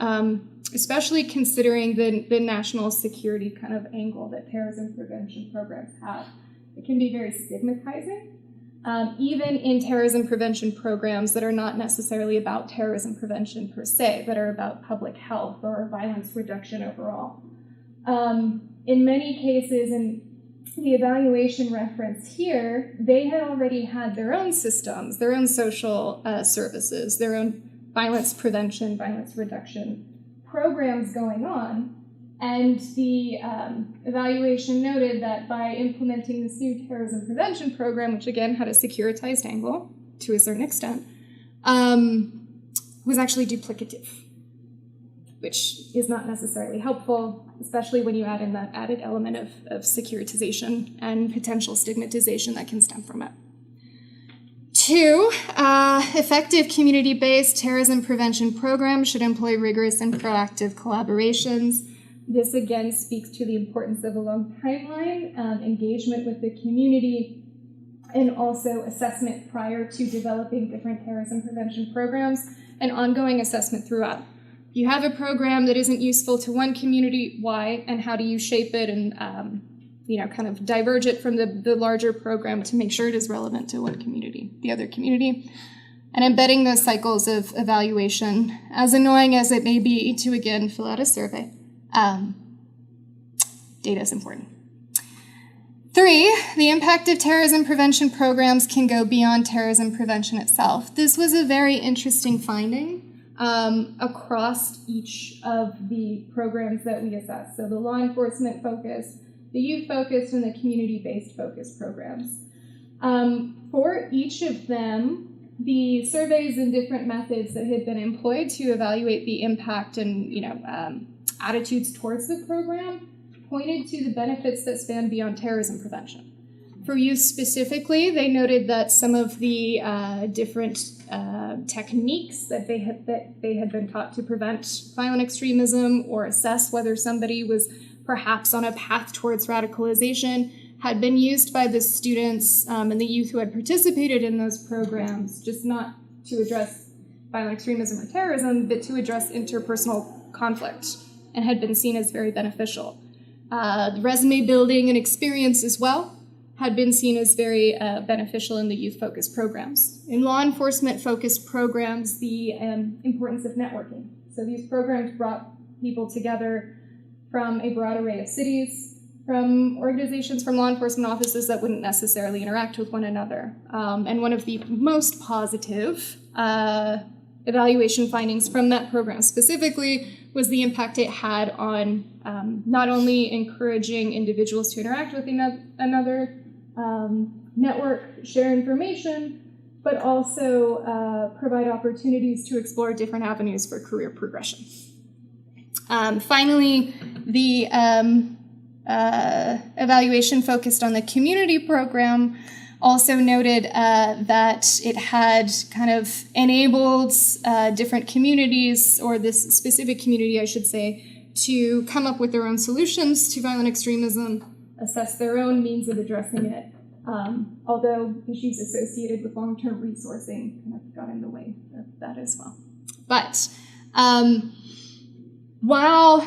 considering the national security kind of angle that terrorism prevention programs have, it can be very stigmatizing. Even in terrorism prevention programs that are not necessarily about terrorism prevention per se, but are about public health or violence reduction overall. In many cases, and the evaluation reference here, they had already had their own systems, their own social services, their own violence prevention, violence reduction programs going on. And the evaluation noted that by implementing this new terrorism prevention program, which again had a securitized angle to a certain extent, was actually duplicative, which is not necessarily helpful, especially when you add in that added element of securitization and potential stigmatization that can stem from it. 2, effective community-based terrorism prevention programs should employ rigorous and proactive collaborations. This again speaks to the importance of a long timeline, engagement with the community, and also assessment prior to developing different terrorism prevention programs, and ongoing assessment throughout. If you have a program that isn't useful to one community, why, and how do you shape it and kind of diverge it from the larger program to make sure it is relevant to one community, the other community, and embedding those cycles of evaluation, as annoying as it may be to, again, fill out a survey. Data is important. 3, the impact of terrorism prevention programs can go beyond terrorism prevention itself. This was a very interesting finding across each of the programs that we assessed. So the law enforcement focus, the youth focused, and the community-based focus programs. For each of them, the surveys and different methods that had been employed to evaluate the impact and attitudes towards the program pointed to the benefits that span beyond terrorism prevention. For youth specifically, they noted that some of the different techniques that they had been taught to prevent violent extremism or assess whether somebody was perhaps on a path towards radicalization had been used by the students and the youth who had participated in those programs, just not to address violent extremism or terrorism, but to address interpersonal conflict, and had been seen as very beneficial. The resume building and experience as well had been seen as very beneficial in the youth-focused programs. In law enforcement-focused programs, the importance of networking. So these programs brought people together from a broad array of cities, from organizations, from law enforcement offices that wouldn't necessarily interact with one another. And one of the most positive evaluation findings from that program specifically was the impact it had on not only encouraging individuals to interact with another, network, share information, but also provide opportunities to explore different avenues for career progression. Finally, the evaluation focused on the community program also noted that it had kind of enabled different communities, or this specific community, I should say, to come up with their own solutions to violent extremism, assess their own means of addressing it, although issues associated with long-term resourcing kind of got in the way of that as well. But while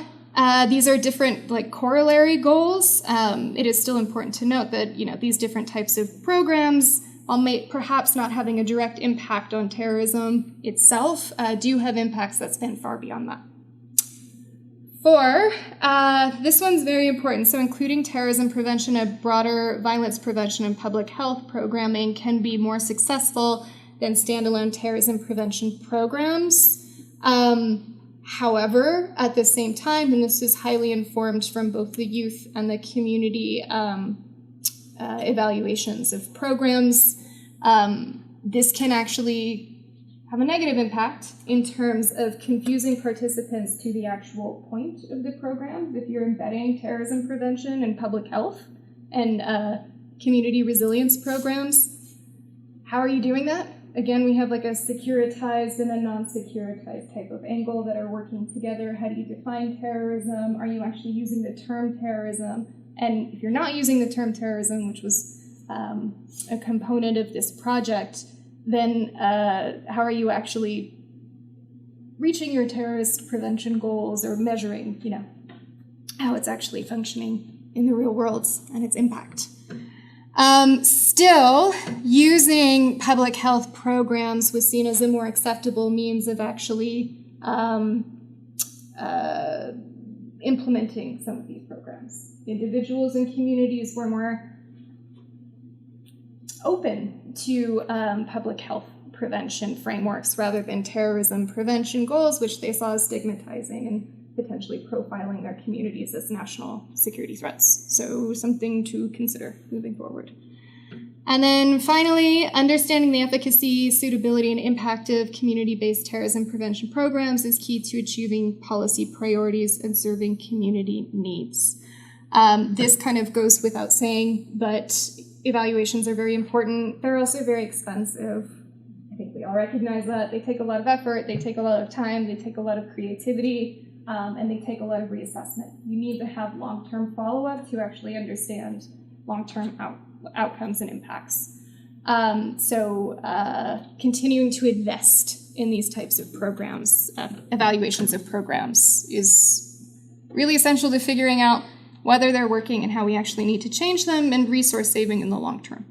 these are different corollary goals, it is still important to note that these different types of programs, while perhaps not having a direct impact on terrorism itself, do have impacts that span far beyond that. 4, this one's very important. So including terrorism prevention and broader violence prevention and public health programming can be more successful than standalone terrorism prevention programs. However, at the same time, and this is highly informed from both the youth and the community evaluations of programs, this can actually have a negative impact in terms of confusing participants to the actual point of the program. If you're embedding terrorism prevention and public health and community resilience programs, how are you doing that? Again, we have a securitized and a non-securitized type of angle that are working together. How do you define terrorism? Are you actually using the term terrorism? And if you're not using the term terrorism, which was a component of this project, then how are you actually reaching your terrorist prevention goals or measuring, how it's actually functioning in the real world and its impact? Still, using public health programs was seen as a more acceptable means of actually implementing some of these programs. Individuals and communities were more open to public health prevention frameworks rather than terrorism prevention goals, which they saw as stigmatizing and potentially profiling their communities as national security threats. So something to consider moving forward. And then finally, understanding the efficacy, suitability, and impact of community-based terrorism prevention programs is key to achieving policy priorities and serving community needs. This kind of goes without saying, but evaluations are very important. They're also very expensive. I think we all recognize that. They take a lot of effort, they take a lot of time, they take a lot of creativity, and they take a lot of reassessment. You need to have long-term follow-up to actually understand long-term outcomes and impacts. Continuing to invest in these types of programs, evaluations of programs, is really essential to figuring out whether they're working and how we actually need to change them, and resource saving in the long term.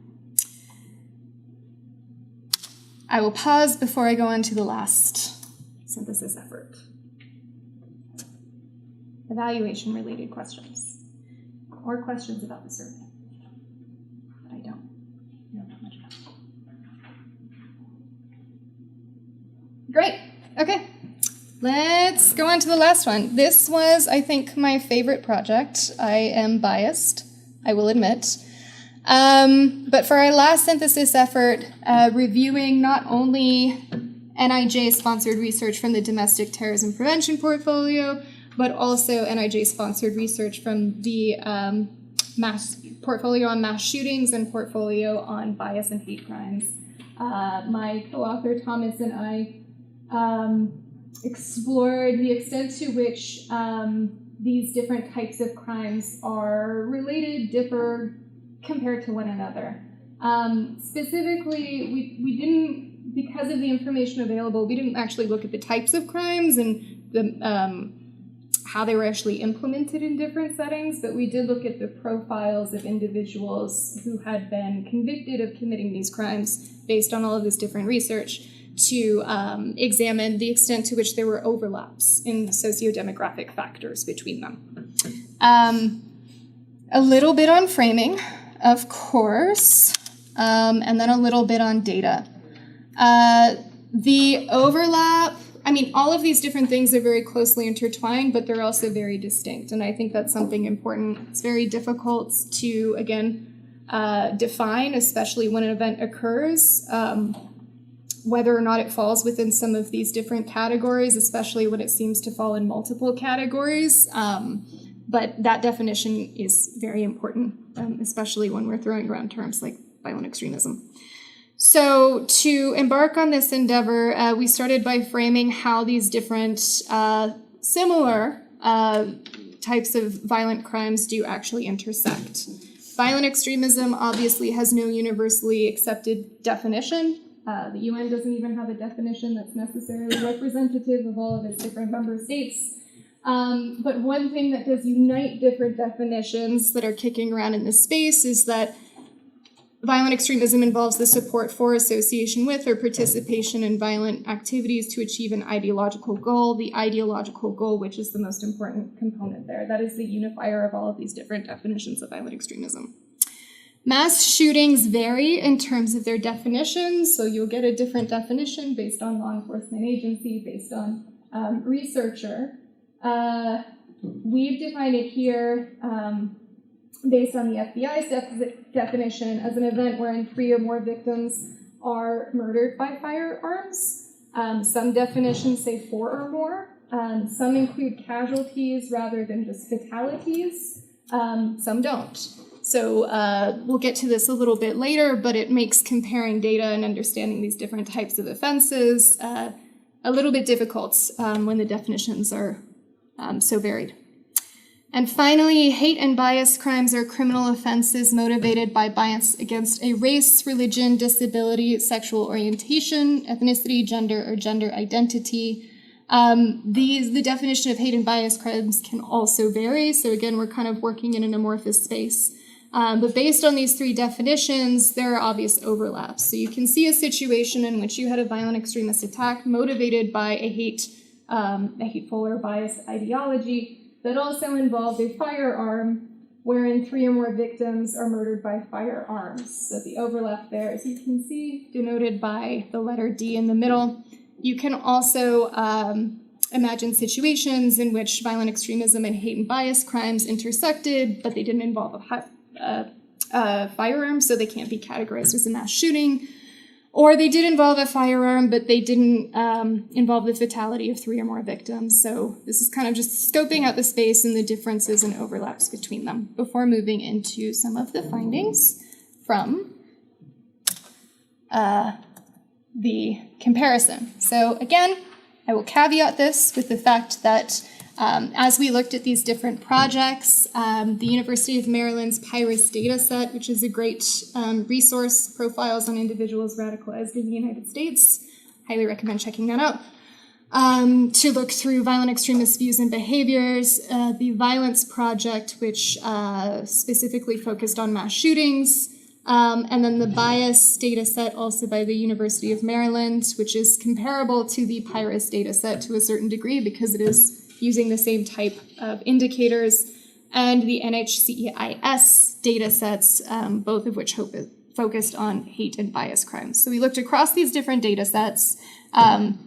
I will pause before I go on to the last synthesis effort. Evaluation-related questions, or questions about the survey that I don't know that much about. Great, okay. Let's go on to the last one. This was, I think, my favorite project. I am biased, I will admit. But for our last synthesis effort, reviewing not only NIJ-sponsored research from the Domestic Terrorism Prevention portfolio, but also NIJ-sponsored research from the portfolio on mass shootings and portfolio on bias and hate crimes. My co-author Thomas and I explored the extent to which these different types of crimes are related, differ, compared to one another. Specifically, we didn't, because of the information available, we didn't actually look at the types of crimes and the how they were actually implemented in different settings, but we did look at the profiles of individuals who had been convicted of committing these crimes based on all of this different research to examine the extent to which there were overlaps in socio-demographic factors between them. A little bit on framing, of course, and then a little bit on data. The overlap, I mean, all of these different things are very closely intertwined, but they're also very distinct, and I think that's something important. It's very difficult to, again, define, especially when an event occurs, whether or not it falls within some of these different categories, especially when it seems to fall in multiple categories. But that definition is very important, especially when we're throwing around terms like violent extremism. So to embark on this endeavor, we started by framing how these different similar types of violent crimes do actually intersect. Violent extremism obviously has no universally accepted definition. The UN doesn't even have a definition that's necessarily representative of all of its different member states. But one thing that does unite different definitions that are kicking around in this space is that violent extremism involves the support for, association with, or participation in violent activities to achieve an ideological goal. The ideological goal, which is the most important component there. That is the unifier of all of these different definitions of violent extremism. Mass shootings vary in terms of their definitions, so you'll get a different definition based on law enforcement agency, based on researcher. We've defined it here based on the FBI's definition as an event wherein 3 or more victims are murdered by firearms. Some definitions say 4 or more. Some include casualties rather than just fatalities. Some don't. So we'll get to this a little bit later, but it makes comparing data and understanding these different types of offenses a little bit difficult when the definitions are so varied. And finally, hate and bias crimes are criminal offenses motivated by bias against a race, religion, disability, sexual orientation, ethnicity, gender, or gender identity. The definition of hate and bias crimes can also vary. So again, we're kind of working in an amorphous space. But based on these 3 definitions, there are obvious overlaps. So you can see a situation in which you had a violent extremist attack motivated by a hateful or biased ideology that also involved a firearm wherein 3 or more victims are murdered by firearms. So the overlap there, as you can see, denoted by the letter D in the middle. You can also imagine situations in which violent extremism and hate and bias crimes intersected, but they didn't involve a firearm, so they can't be categorized as a mass shooting. Or they did involve a firearm, but they didn't involve the fatality of 3 or more victims. So this is kind of just scoping out the space and the differences and overlaps between them before moving into some of the findings from the comparison. So again, I will caveat this with the fact that as we looked at these different projects, the University of Maryland's PIRUS dataset, which is a great resource, profiles on individuals radicalized in the United States, highly recommend checking that out. To look through violent extremist views and behaviors, the Violence Project, which specifically focused on mass shootings, and then the bias data set also by the University of Maryland, which is comparable to the PIRUS data set to a certain degree because it is using the same type of indicators, and the NHCEIS data sets, both of which focused on hate and bias crimes. So we looked across these different data sets.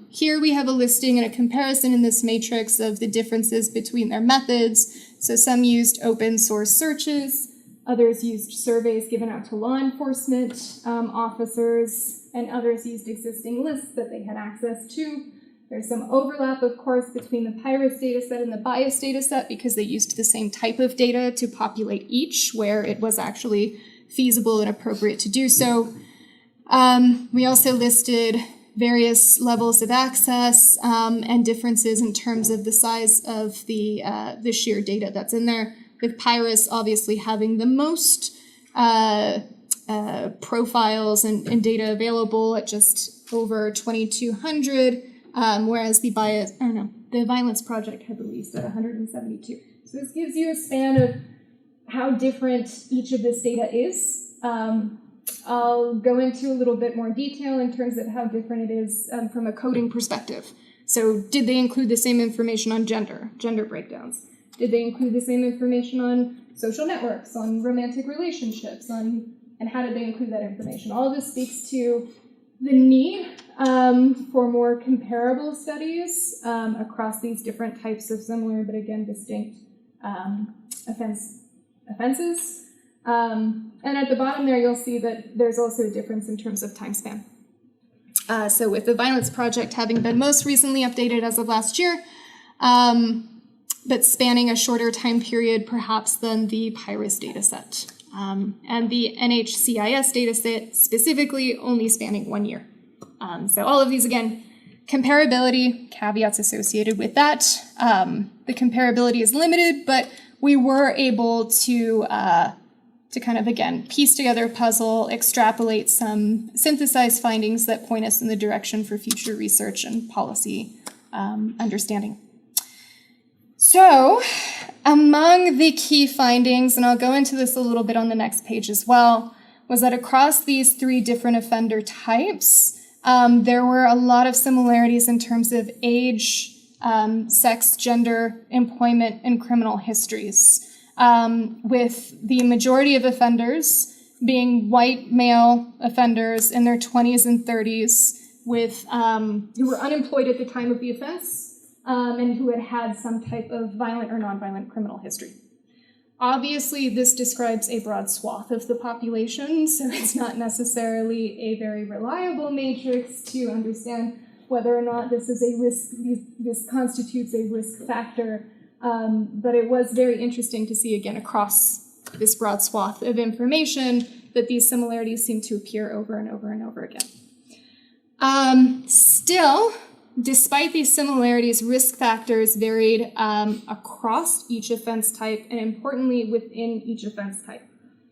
Here we have a listing and a comparison in this matrix of the differences between their methods. So some used open source searches, others used surveys given out to law enforcement officers, and others used existing lists that they had access to. There's some overlap, of course, between the PIRUS dataset and the bias dataset because they used the same type of data to populate each where it was actually feasible and appropriate to do so. We also listed various levels of access and differences in terms of the size of the sheer data that's in there, with PIRUS obviously having the most profiles and data available at just over 2,200. Whereas the Violence Project had released at 172. So this gives you a span of how different each of this data is. I'll go into a little bit more detail in terms of how different it is from a coding perspective. So did they include the same information on gender breakdowns? Did they include the same information on social networks, on romantic relationships, and how did they include that information? All of this speaks to the need for more comparable studies across these different types of similar but again distinct offenses. And at the bottom there, you'll see that there's also a difference in terms of time span. So with the Violence Project having been most recently updated as of last year, but spanning a shorter time period perhaps than the PIRUS dataset. And the NHCIS dataset specifically only spanning 1 year. So all of these, again, comparability, caveats associated with that. The comparability is limited, but we were able to kind of, again, piece together a puzzle, extrapolate some synthesized findings that point us in the direction for future research and policy understanding. So, among the key findings, and I'll go into this a little bit on the next page as well, was that across these 3 different offender types, there were a lot of similarities in terms of age, sex, gender, employment, and criminal histories, with the majority of offenders being white male offenders in their 20s and 30s with who were unemployed at the time of the offense, and who had had some type of violent or nonviolent criminal history. Obviously, this describes a broad swath of the population, so it's not necessarily a very reliable matrix to understand whether or not this is a risk, this constitutes a risk factor, but it was very interesting to see, again, across this broad swath of information that these similarities seem to appear over and over and over again. Still, despite these similarities, risk factors varied across each offense type and importantly within each offense type.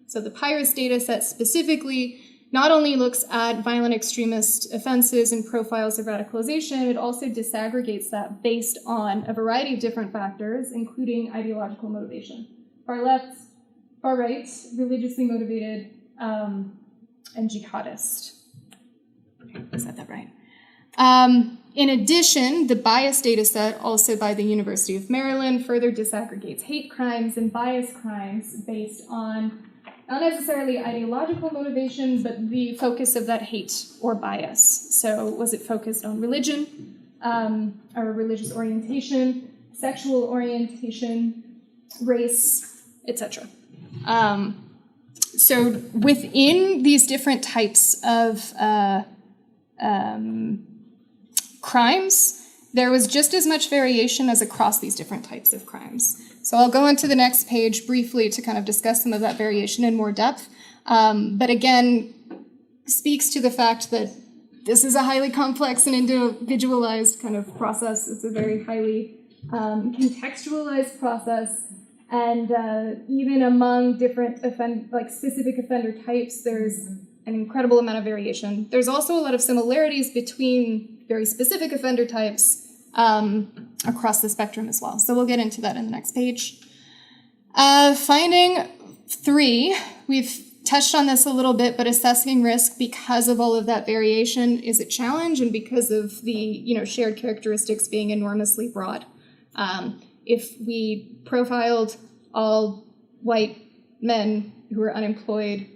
So the PIRUS data set specifically not only looks at violent extremist offenses and profiles of radicalization, it also disaggregates that based on a variety of different factors, including ideological motivation. Far left, far right, religiously motivated, and jihadist. Okay, I said that right. In addition, the bias data set, also by the University of Maryland, further disaggregates hate crimes and bias crimes based on not necessarily ideological motivation, but the focus of that hate or bias. So was it focused on religion, or religious orientation, sexual orientation, race, etc. So within these different types of crimes, there was just as much variation as across these different types of crimes. So I'll go into the next page briefly to kind of discuss some of that variation in more depth. but again, speaks to the fact that this is a highly complex and individualized kind of process. It's a very highly contextualized process. And even among different specific offender types, there's an incredible amount of variation. There's also a lot of similarities between very specific offender types across the spectrum as well. So we'll get into that in the next page. Finding 3, we've touched on this a little bit, but assessing risk because of all of that variation is a challenge, and because of the shared characteristics being enormously broad. If we profiled all white men who were unemployed,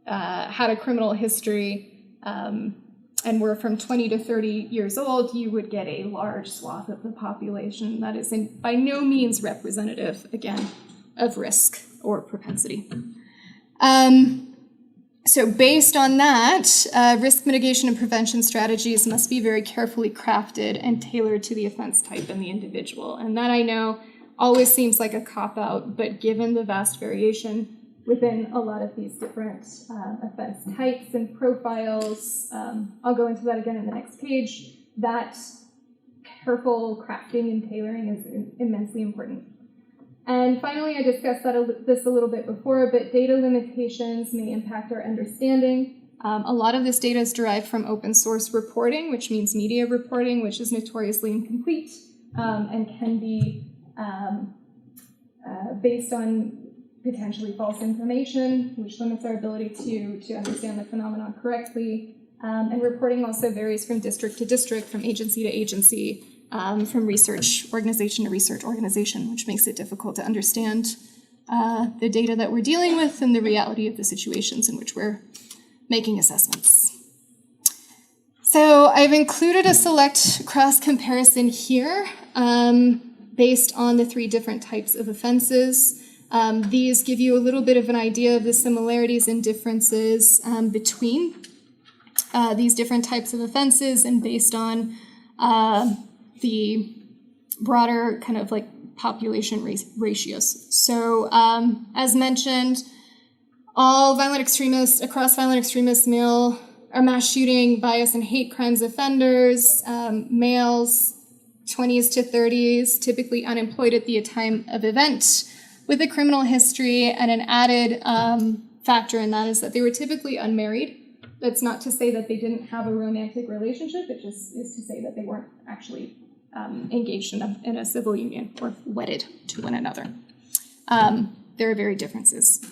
had a criminal history, and were from 20 to 30 years old, you would get a large swath of the population that is by no means representative, again, of risk or propensity. So based on that, risk mitigation and prevention strategies must be very carefully crafted and tailored to the offense type and the individual. And that, I know, always seems like a cop-out, but given the vast variation within a lot of these different offense types and profiles, I'll go into that again in the next page, that careful crafting and tailoring is immensely important. And finally, I discussed this a little bit before, but data limitations may impact our understanding. A lot of this data is derived from open source reporting, which means media reporting, which is notoriously incomplete and can be based on potentially false information, which limits our ability to understand the phenomenon correctly. And reporting also varies from district to district, from agency to agency, from research organization to research organization, which makes it difficult to understand the data that we're dealing with and the reality of the situations in which we're making assessments. So I've included a select cross comparison here based on the 3 different types of offenses. These give you a little bit of an idea of the similarities and differences between these different types of offenses, and based on the broader kind of population ratios. So as mentioned, all violent extremists, across violent extremists, male or mass shooting, bias and hate crimes offenders, males 20s to 30s, typically unemployed at the time of event, with a criminal history, and an added factor in that is that they were typically unmarried. That's not to say that they didn't have a romantic relationship, it just is to say that they weren't actually engaged in a civil union or wedded to one another. There are very differences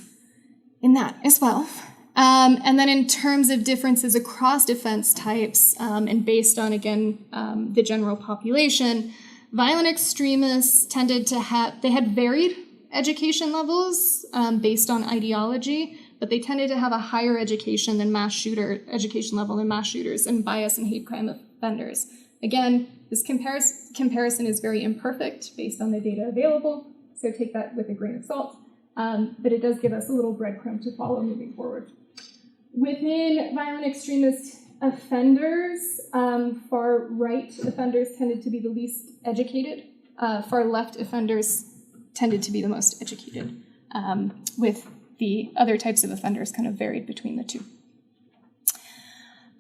in that as well. And then in terms of differences across offense types, and based on, again, the general population, violent extremists tended to they had varied education levels based on ideology, but they tended to have a higher education level than mass shooters and bias and hate crime offenders. Again, this comparison is very imperfect based on the data available, so take that with a grain of salt, but it does give us a little breadcrumb to follow moving forward. Within violent extremist offenders, far right offenders tended to be the least educated, far left offenders tended to be the most educated, with the other types of offenders kind of varied between the two.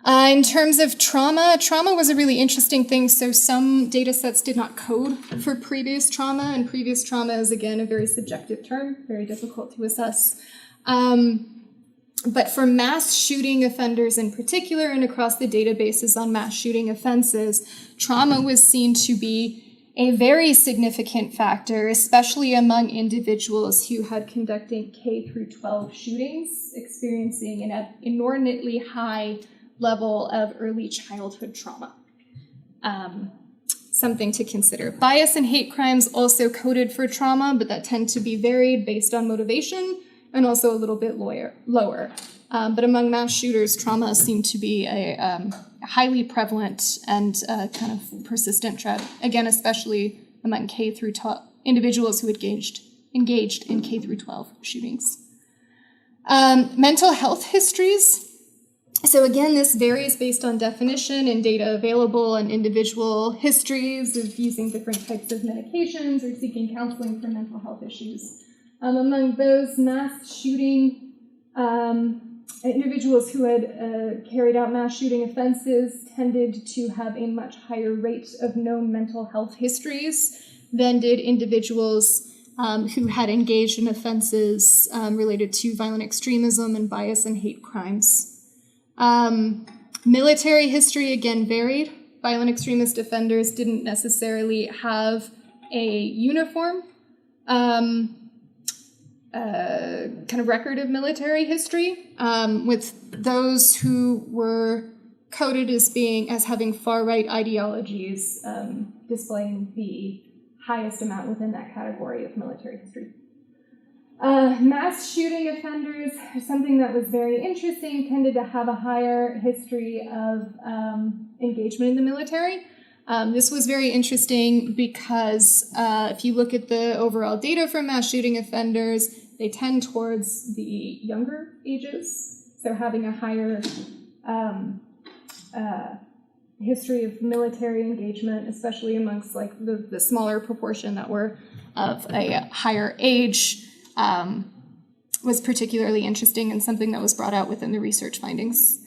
In terms of trauma was a really interesting thing. So some data sets did not code for previous trauma, and previous trauma is, again, a very subjective term, very difficult to assess. But for mass shooting offenders in particular, and across the databases on mass shooting offenses, trauma was seen to be a very significant factor, especially among individuals who had conducted K through 12 shootings, experiencing an inordinately high level of early childhood trauma. Something to consider. Bias and hate crimes also coded for trauma, but that tend to be varied based on motivation and also a little bit lower. But among mass shooters, trauma seemed to be a highly prevalent and kind of persistent threat, again, especially among K through 12 individuals who engaged in K through 12 shootings. Mental health histories. So again, this varies based on definition and data available, and individual histories of using different types of medications or seeking counseling for mental health issues. Among those, mass shooting Individuals who had carried out mass shooting offenses tended to have a much higher rate of known mental health histories than did individuals who had engaged in offenses related to violent extremism and bias and hate crimes. Military history, again, varied. Violent extremist offenders didn't necessarily have a uniform kind of record of military history, with those who were coded as having far-right ideologies displaying the highest amount within that category of military history. Mass shooting offenders, something that was very interesting, tended to have a higher history of engagement in the military. This was very interesting because if you look at the overall data for mass shooting offenders, they tend towards the younger ages, so having a higher history of military engagement, especially amongst like the smaller proportion that were of a higher age, was particularly interesting and something that was brought out within the research findings.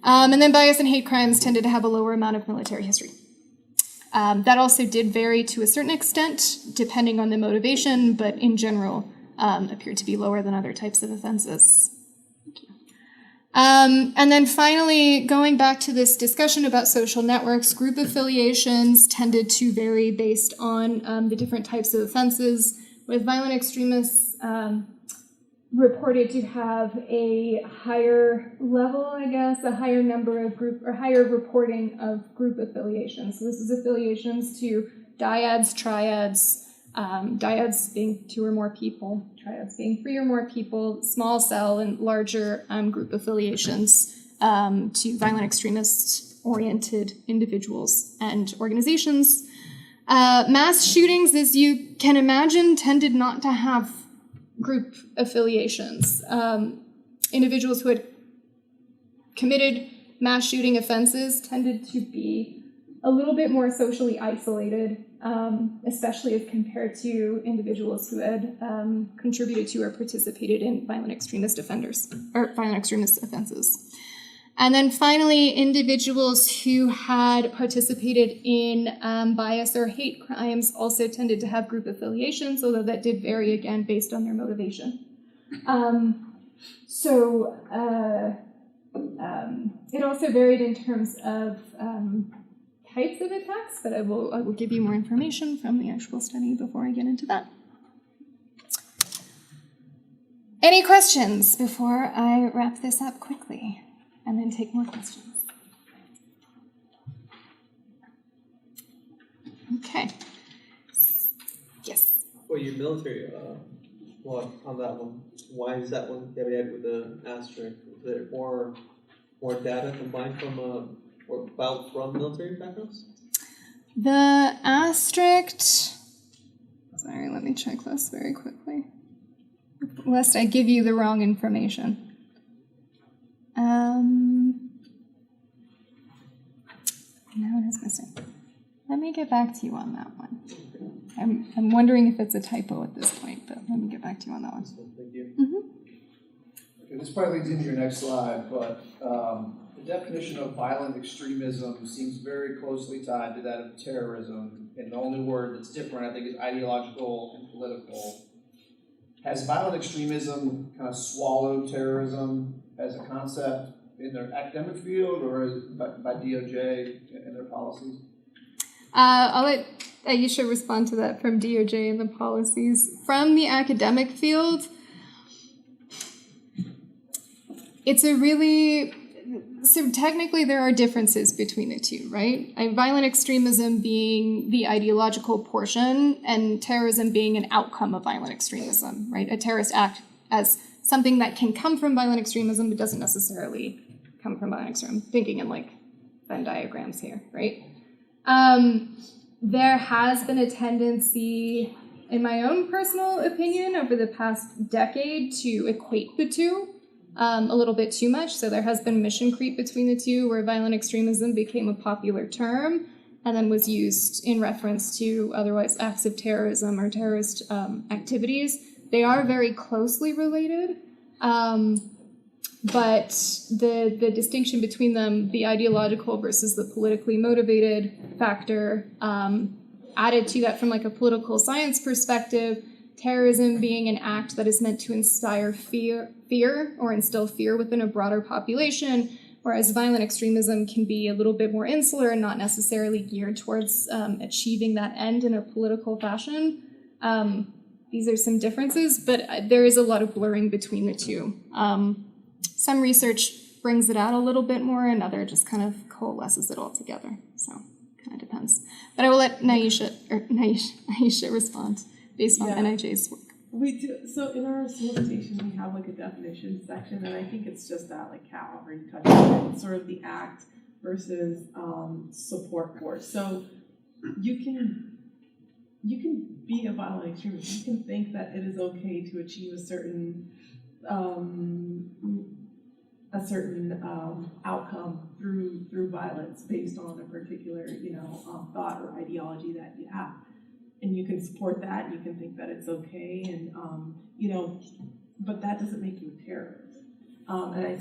And then bias and hate crimes tended to have a lower amount of military history. That also did vary to a certain extent, depending on the motivation, but in general appeared to be lower than other types of offenses. And then finally, going back to this discussion about social networks, group affiliations tended to vary based on the different types of offenses, with violent extremists reported to have a higher level, I guess, a higher number of higher reporting of group affiliations. So this is affiliations to dyads, triads, dyads being 2 or more people, triads being 3 or more people, small cell and larger group affiliations to violent extremist-oriented individuals and organizations. Mass shootings, as you can imagine, tended not to have group affiliations. Individuals who had committed mass shooting offenses tended to be a little bit more socially isolated, especially as compared to individuals who had contributed to or participated in violent extremist offenses. And then finally, individuals who had participated in bias or hate crimes also tended to have group affiliations, although that did vary again based on their motivation. It also varied in terms of types of attacks, but I will give you more information from the actual study before I get into that. Any questions before I wrap this up quickly? And then take more questions. Okay. Yes. Well, your military, well, on that one, why is that one caveat with the asterisk? Is there more data combined from military backgrounds? The asterisk. Sorry, let me check this very quickly, lest I give you the wrong information. Now it is missing. Let me get back to you on that one. I'm wondering if it's a typo at this point, but let me get back to you on that one. Thank you. Mm-hmm. Okay, this probably leads into your next slide, but the definition of violent extremism seems very closely tied to that of terrorism, and the only word that's different, I think, is ideological and political. Has violent extremism kind of swallowed terrorism as a concept in their academic field, or is it by DOJ and their policies? I'll let Aisha respond to that from DOJ and the policies. From the academic field, so technically there are differences between the two, right? Violent extremism being the ideological portion and terrorism being an outcome of violent extremism, right? A terrorist act as something that can come from violent extremism but doesn't necessarily come from violent extremism. I'm thinking in like Venn diagrams here, right? There has been a tendency, in my own personal opinion, over the past decade to equate the two a little bit too much. So there has been mission creep between the two, where violent extremism became a popular term and then was used in reference to otherwise acts of terrorism or terrorist activities. They are very closely related. but the distinction between them, the ideological versus the politically motivated factor, added to that from like a political science perspective, terrorism being an act that is meant to inspire fear or instill fear within a broader population, whereas violent extremism can be a little bit more insular and not necessarily geared towards achieving that end in a political fashion. These are some differences, but there is a lot of blurring between the two. Some research brings it out a little bit more, and other just kind of coalesces it all together. So kind of depends. But I will let Naisha respond based on NIJ's work. We do. So in our solicitation, we have like a definition section, and I think it's just that, like Kat already touched on it, sort of the act versus support for. So you can be a violent extremist. You can think that it is okay to achieve a certain outcome through violence based on a particular thought or ideology that you have. And you can support that, you can think that it's okay, and but that doesn't make you a terrorist.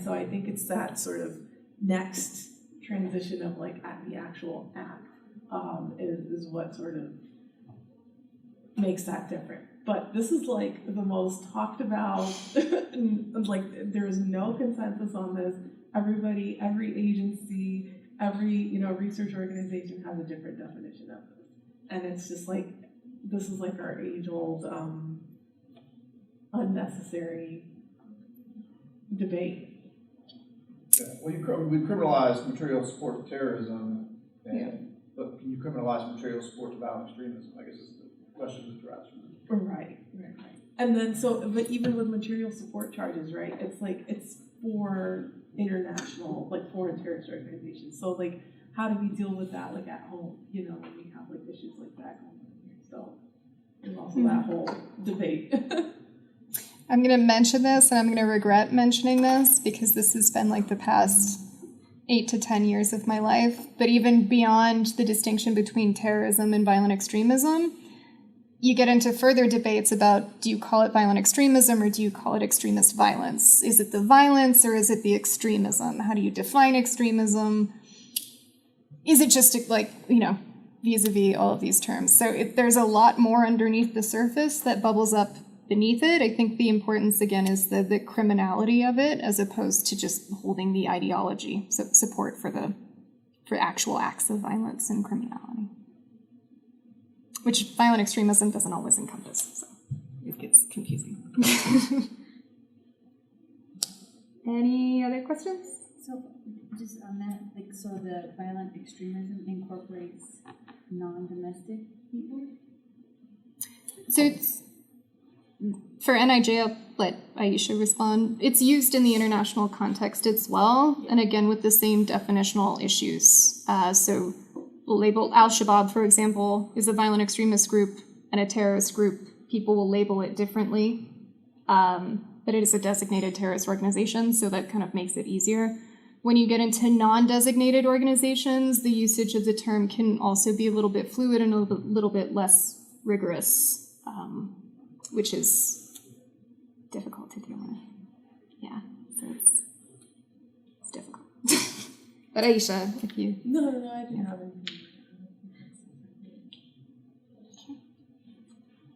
So I think it's that sort of next transition of like at the actual act is what sort of makes that different. But this is like the most talked about, like there is no consensus on this. Everybody, every agency, every research organization has a different definition of this, and it's just like. This is like our age-old unnecessary debate. Yeah. Well, we criminalize material support to terrorism, but can you criminalize material support to violent extremism? I guess is the question that drives me. Right. And then but even with material support charges, right? It's like it's for international, like foreign terrorist organizations. So like, how do we deal with that, like at home? When we have like issues like that going on. So there's also that whole debate. I'm going to mention this, and I'm going to regret mentioning this, because this has been like the past 8 to 10 years of my life. But even beyond the distinction between terrorism and violent extremism, you get into further debates about, do you call it violent extremism or do you call it extremist violence? Is it the violence or is it the extremism? How do you define extremism? Is it just like, vis-a-vis all of these terms? So there's a lot more underneath the surface that bubbles up beneath it. I think the importance, again, is the criminality of it, as opposed to just holding the ideology, so support for actual acts of violence and criminality, which violent extremism doesn't always encompass, so it gets confusing. Any other questions? So, just on that, so the violent extremism incorporates non-domestic people? So it's, for NIJ, I'll let Aisha respond. It's used in the international context as well, and again with the same definitional issues. So we'll label Al-Shabaab, for example, is a violent extremist group and a terrorist group. People will label it differently, but it is a designated terrorist organization, so that kind of makes it easier. When you get into non-designated organizations, the usage of the term can also be a little bit fluid and a little bit less rigorous, which is difficult to deal with. Yeah, so it's difficult. But Aisha, if you... No, I didn't have anything.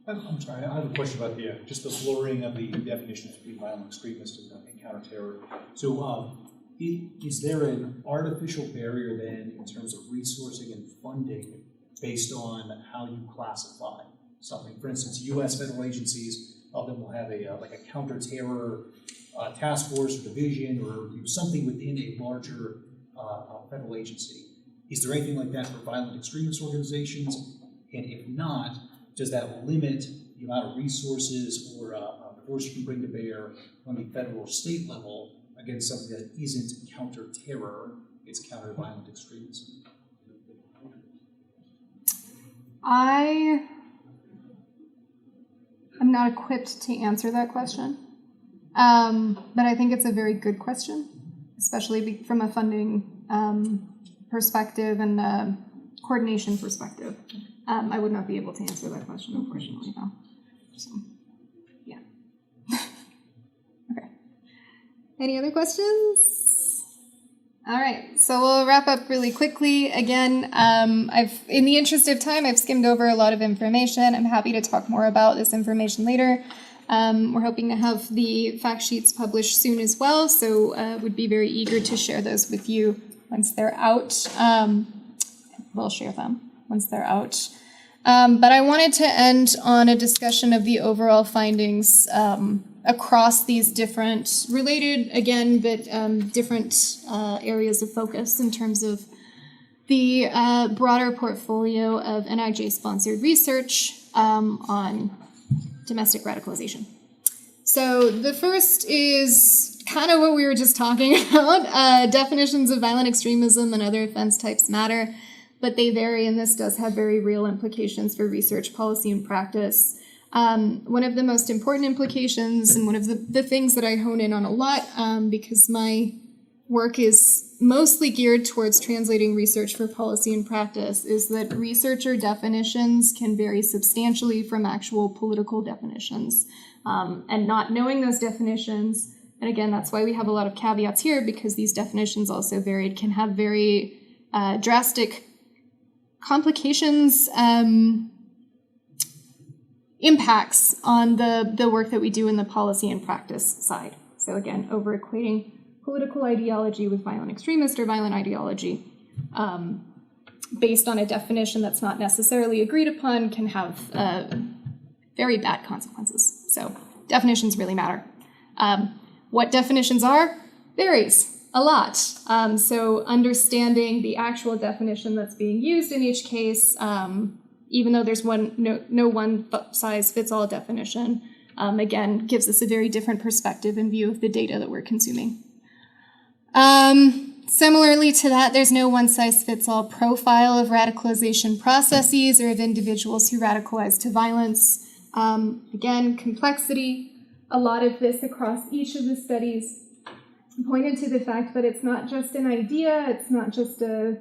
I'm sorry, I have a question about just the blurring of the definitions between violent extremists and counterterror. So is there an artificial barrier then in terms of resourcing and funding based on how you classify something? For instance, U.S. federal agencies often will have a counterterror task force or division or something within a larger federal agency. Is there anything like that for violent extremist organizations? And if not, does that limit the amount of resources or force you can bring to bear on the federal or state level against something that isn't counter-terror, it's counter-violent extremism? I'm not equipped to answer that question, but I think it's a very good question, especially from a funding perspective and coordination perspective. I would not be able to answer that question, unfortunately, though. So, yeah. Okay. Any other questions? All right, so we'll wrap up really quickly. Again, in the interest of time, I've skimmed over a lot of information. I'm happy to talk more about this information later. We're hoping to have the fact sheets published soon as well, so would be very eager to share those with you once they're out. We'll share them once they're out. But I wanted to end on a discussion of the overall findings across these different, related again, but different areas of focus in terms of the broader portfolio of NIJ-sponsored research on domestic radicalization. So the first is kind of what we were just talking about. Definitions of violent extremism and other offense types matter, but they vary, and this does have very real implications for research, policy, and practice. One of the most important implications, and one of the things that I hone in on a lot, because my work is mostly geared towards translating research for policy and practice, is that researcher definitions can vary substantially from actual political definitions. And not knowing those definitions, and again, that's why we have a lot of caveats here, because these definitions also varied, can have very drastic complications, impacts on the work that we do in the policy and practice side. So again, over-equating political ideology with violent extremist or violent ideology based on a definition that's not necessarily agreed upon can have very bad consequences. So definitions really matter. What definitions are varies a lot. So understanding the actual definition that's being used in each case, even though there's no one-size-fits-all definition, again, gives us a very different perspective and view of the data that we're consuming. Similarly to that, there's no one-size-fits-all profile of radicalization processes or of individuals who radicalize to violence. Again, complexity. A lot of this across each of the studies pointed to the fact that it's not just an idea, it's not just a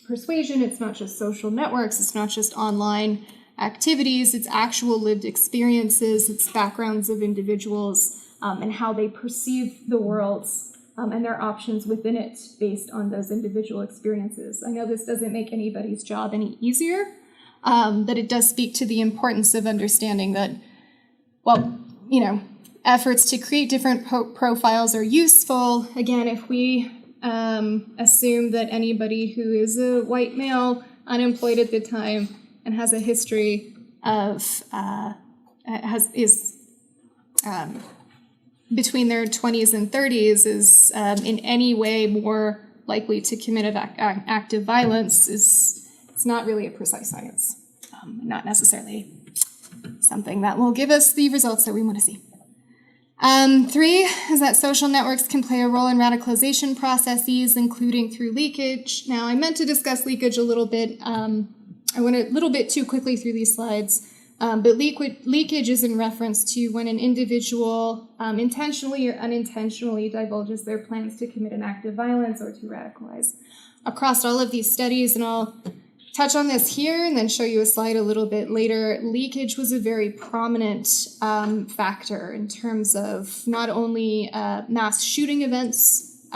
persuasion, it's not just social networks, it's not just online activities, it's actual lived experiences, it's backgrounds of individuals and how they perceive the world and their options within it based on those individual experiences. I know this doesn't make anybody's job any easier, but it does speak to the importance of understanding that, well, you know, efforts to create different profiles are useful. Again, if we assume that anybody who is a white male, unemployed at the time, and has a history of, between their 20s and 30s is in any way more likely to commit an act of violence, it's not really a precise science. Not necessarily something that will give us the results that we want to see. 3 is that social networks can play a role in radicalization processes, including through leakage. Now, I meant to discuss leakage a little bit. I went a little bit too quickly through these slides, but leakage is in reference to when an individual intentionally or unintentionally divulges their plans to commit an act of violence or to radicalize. Across all of these studies, and I'll touch on this here and then show you a slide a little bit later, leakage was a very prominent factor in terms of not only mass shooting events,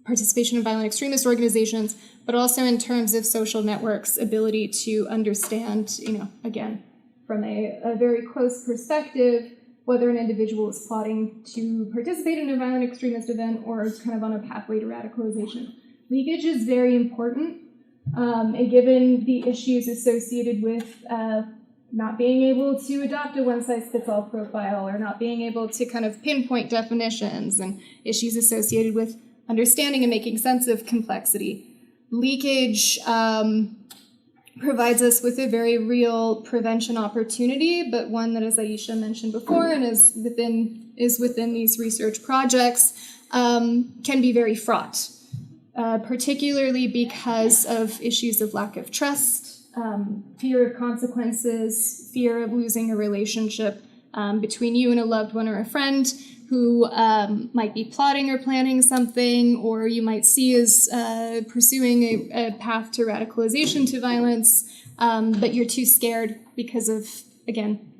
participation in violent extremist organizations, but also in terms of social networks' ability to understand, you know, again, from a very close perspective, whether an individual is plotting to participate in a violent extremist event or is kind of on a pathway to radicalization. Leakage is very important. And given the issues associated with not being able to adopt a one-size-fits-all profile or not being able to kind of pinpoint definitions and issues associated with understanding and making sense of complexity, leakage provides us with a very real prevention opportunity, but one that, as Aisha mentioned before, and is within these research projects, can be very fraught. Particularly because of issues of lack of trust, fear of consequences, fear of losing a relationship between you and a loved one or a friend who might be plotting or planning something, or you might see as pursuing a path to radicalization to violence, but you're too scared because of, again,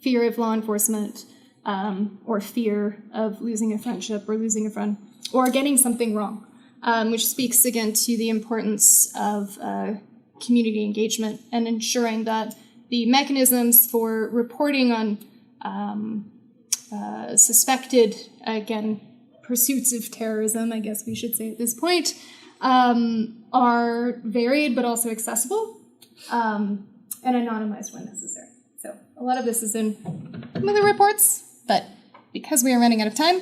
fear of law enforcement, or fear of losing a friendship or losing a friend or getting something wrong, which speaks again to the importance of community engagement and ensuring that the mechanisms for reporting on suspected, again, pursuits of terrorism, I guess we should say at this point, are varied but also accessible and anonymized when necessary. So a lot of this is in some of the reports, but because we are running out of time,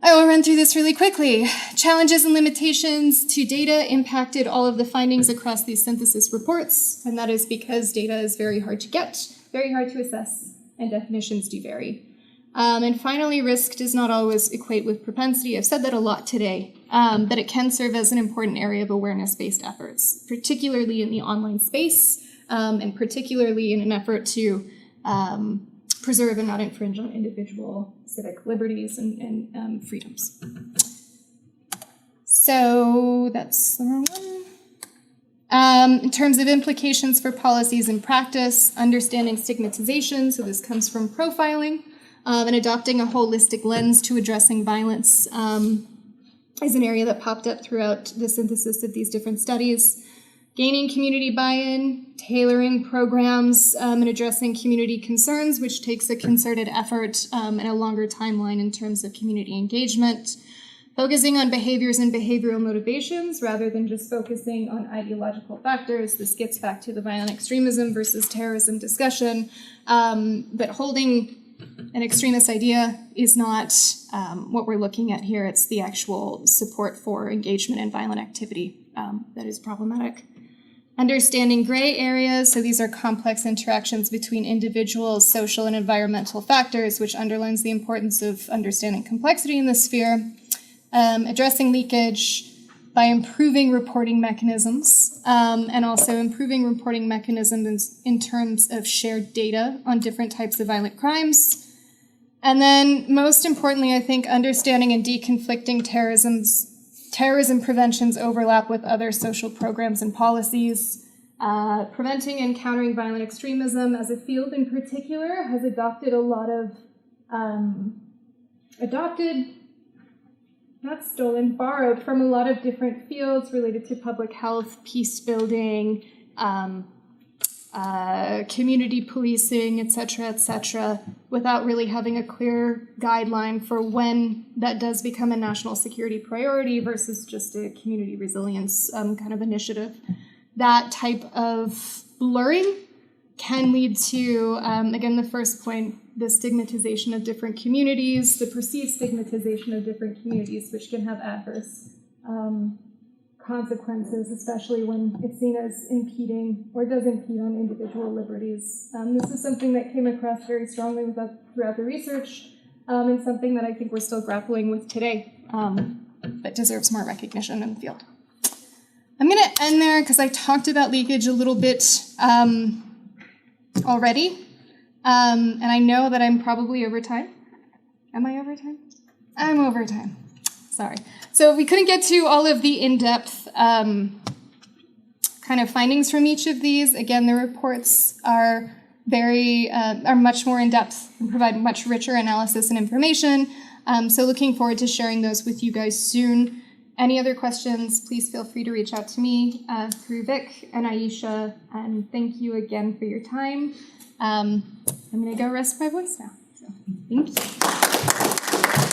I will run through this really quickly. Challenges and limitations to data impacted all of the findings across these synthesis reports, and that is because data is very hard to get, very hard to assess, and definitions do vary. And finally, risk does not always equate with propensity. I've said that a lot today, but it can serve as an important area of awareness-based efforts, particularly in the online space, and particularly in an effort to preserve and not infringe on individual civic liberties and freedoms. So that's the wrong one. In terms of implications for policies and practice, understanding stigmatization, so this comes from profiling, and adopting a holistic lens to addressing violence is an area that popped up throughout the synthesis of these different studies. Gaining community buy-in, tailoring programs, and addressing community concerns, which takes a concerted effort and a longer timeline in terms of community engagement. Focusing on behaviors and behavioral motivations rather than just focusing on ideological factors. This gets back to the violent extremism versus terrorism discussion. But holding an extremist idea is not what we're looking at here. It's the actual support for engagement in violent activity that is problematic. Understanding gray areas, so these are complex interactions between individuals, social and environmental factors, which underlines the importance of understanding complexity in this sphere. Addressing leakage by improving reporting mechanisms, and also improving reporting mechanisms in terms of shared data on different types of violent crimes. And then, most importantly, I think understanding and deconflicting terrorism prevention's overlap with other social programs and policies. Preventing and countering violent extremism as a field in particular has adopted a lot of, borrowed from a lot of different fields related to public health, peace building, community policing, et cetera, without really having a clear guideline for when that does become a national security priority versus just a community resilience kind of initiative. That type of blurring can lead to, again, the first point, the stigmatization of different communities, the perceived stigmatization of different communities, which can have adverse consequences, especially when it's seen as impeding or does impede on individual liberties. This is something that came across very strongly throughout the research, and something that I think we're still grappling with today, but deserves more recognition in the field. I'm going to end there because I talked about leakage a little bit already, and I know that I'm probably over time. Am I over time? I'm over time. Sorry. So we couldn't get to all of the in-depth kind of findings from each of these. Again, the reports are much more in-depth and provide much richer analysis and information. So looking forward to sharing those with you guys soon. Any other questions, please feel free to reach out to me through Vic and Aisha. And thank you again for your time. I'm going to go rest my voice now. So, thank you.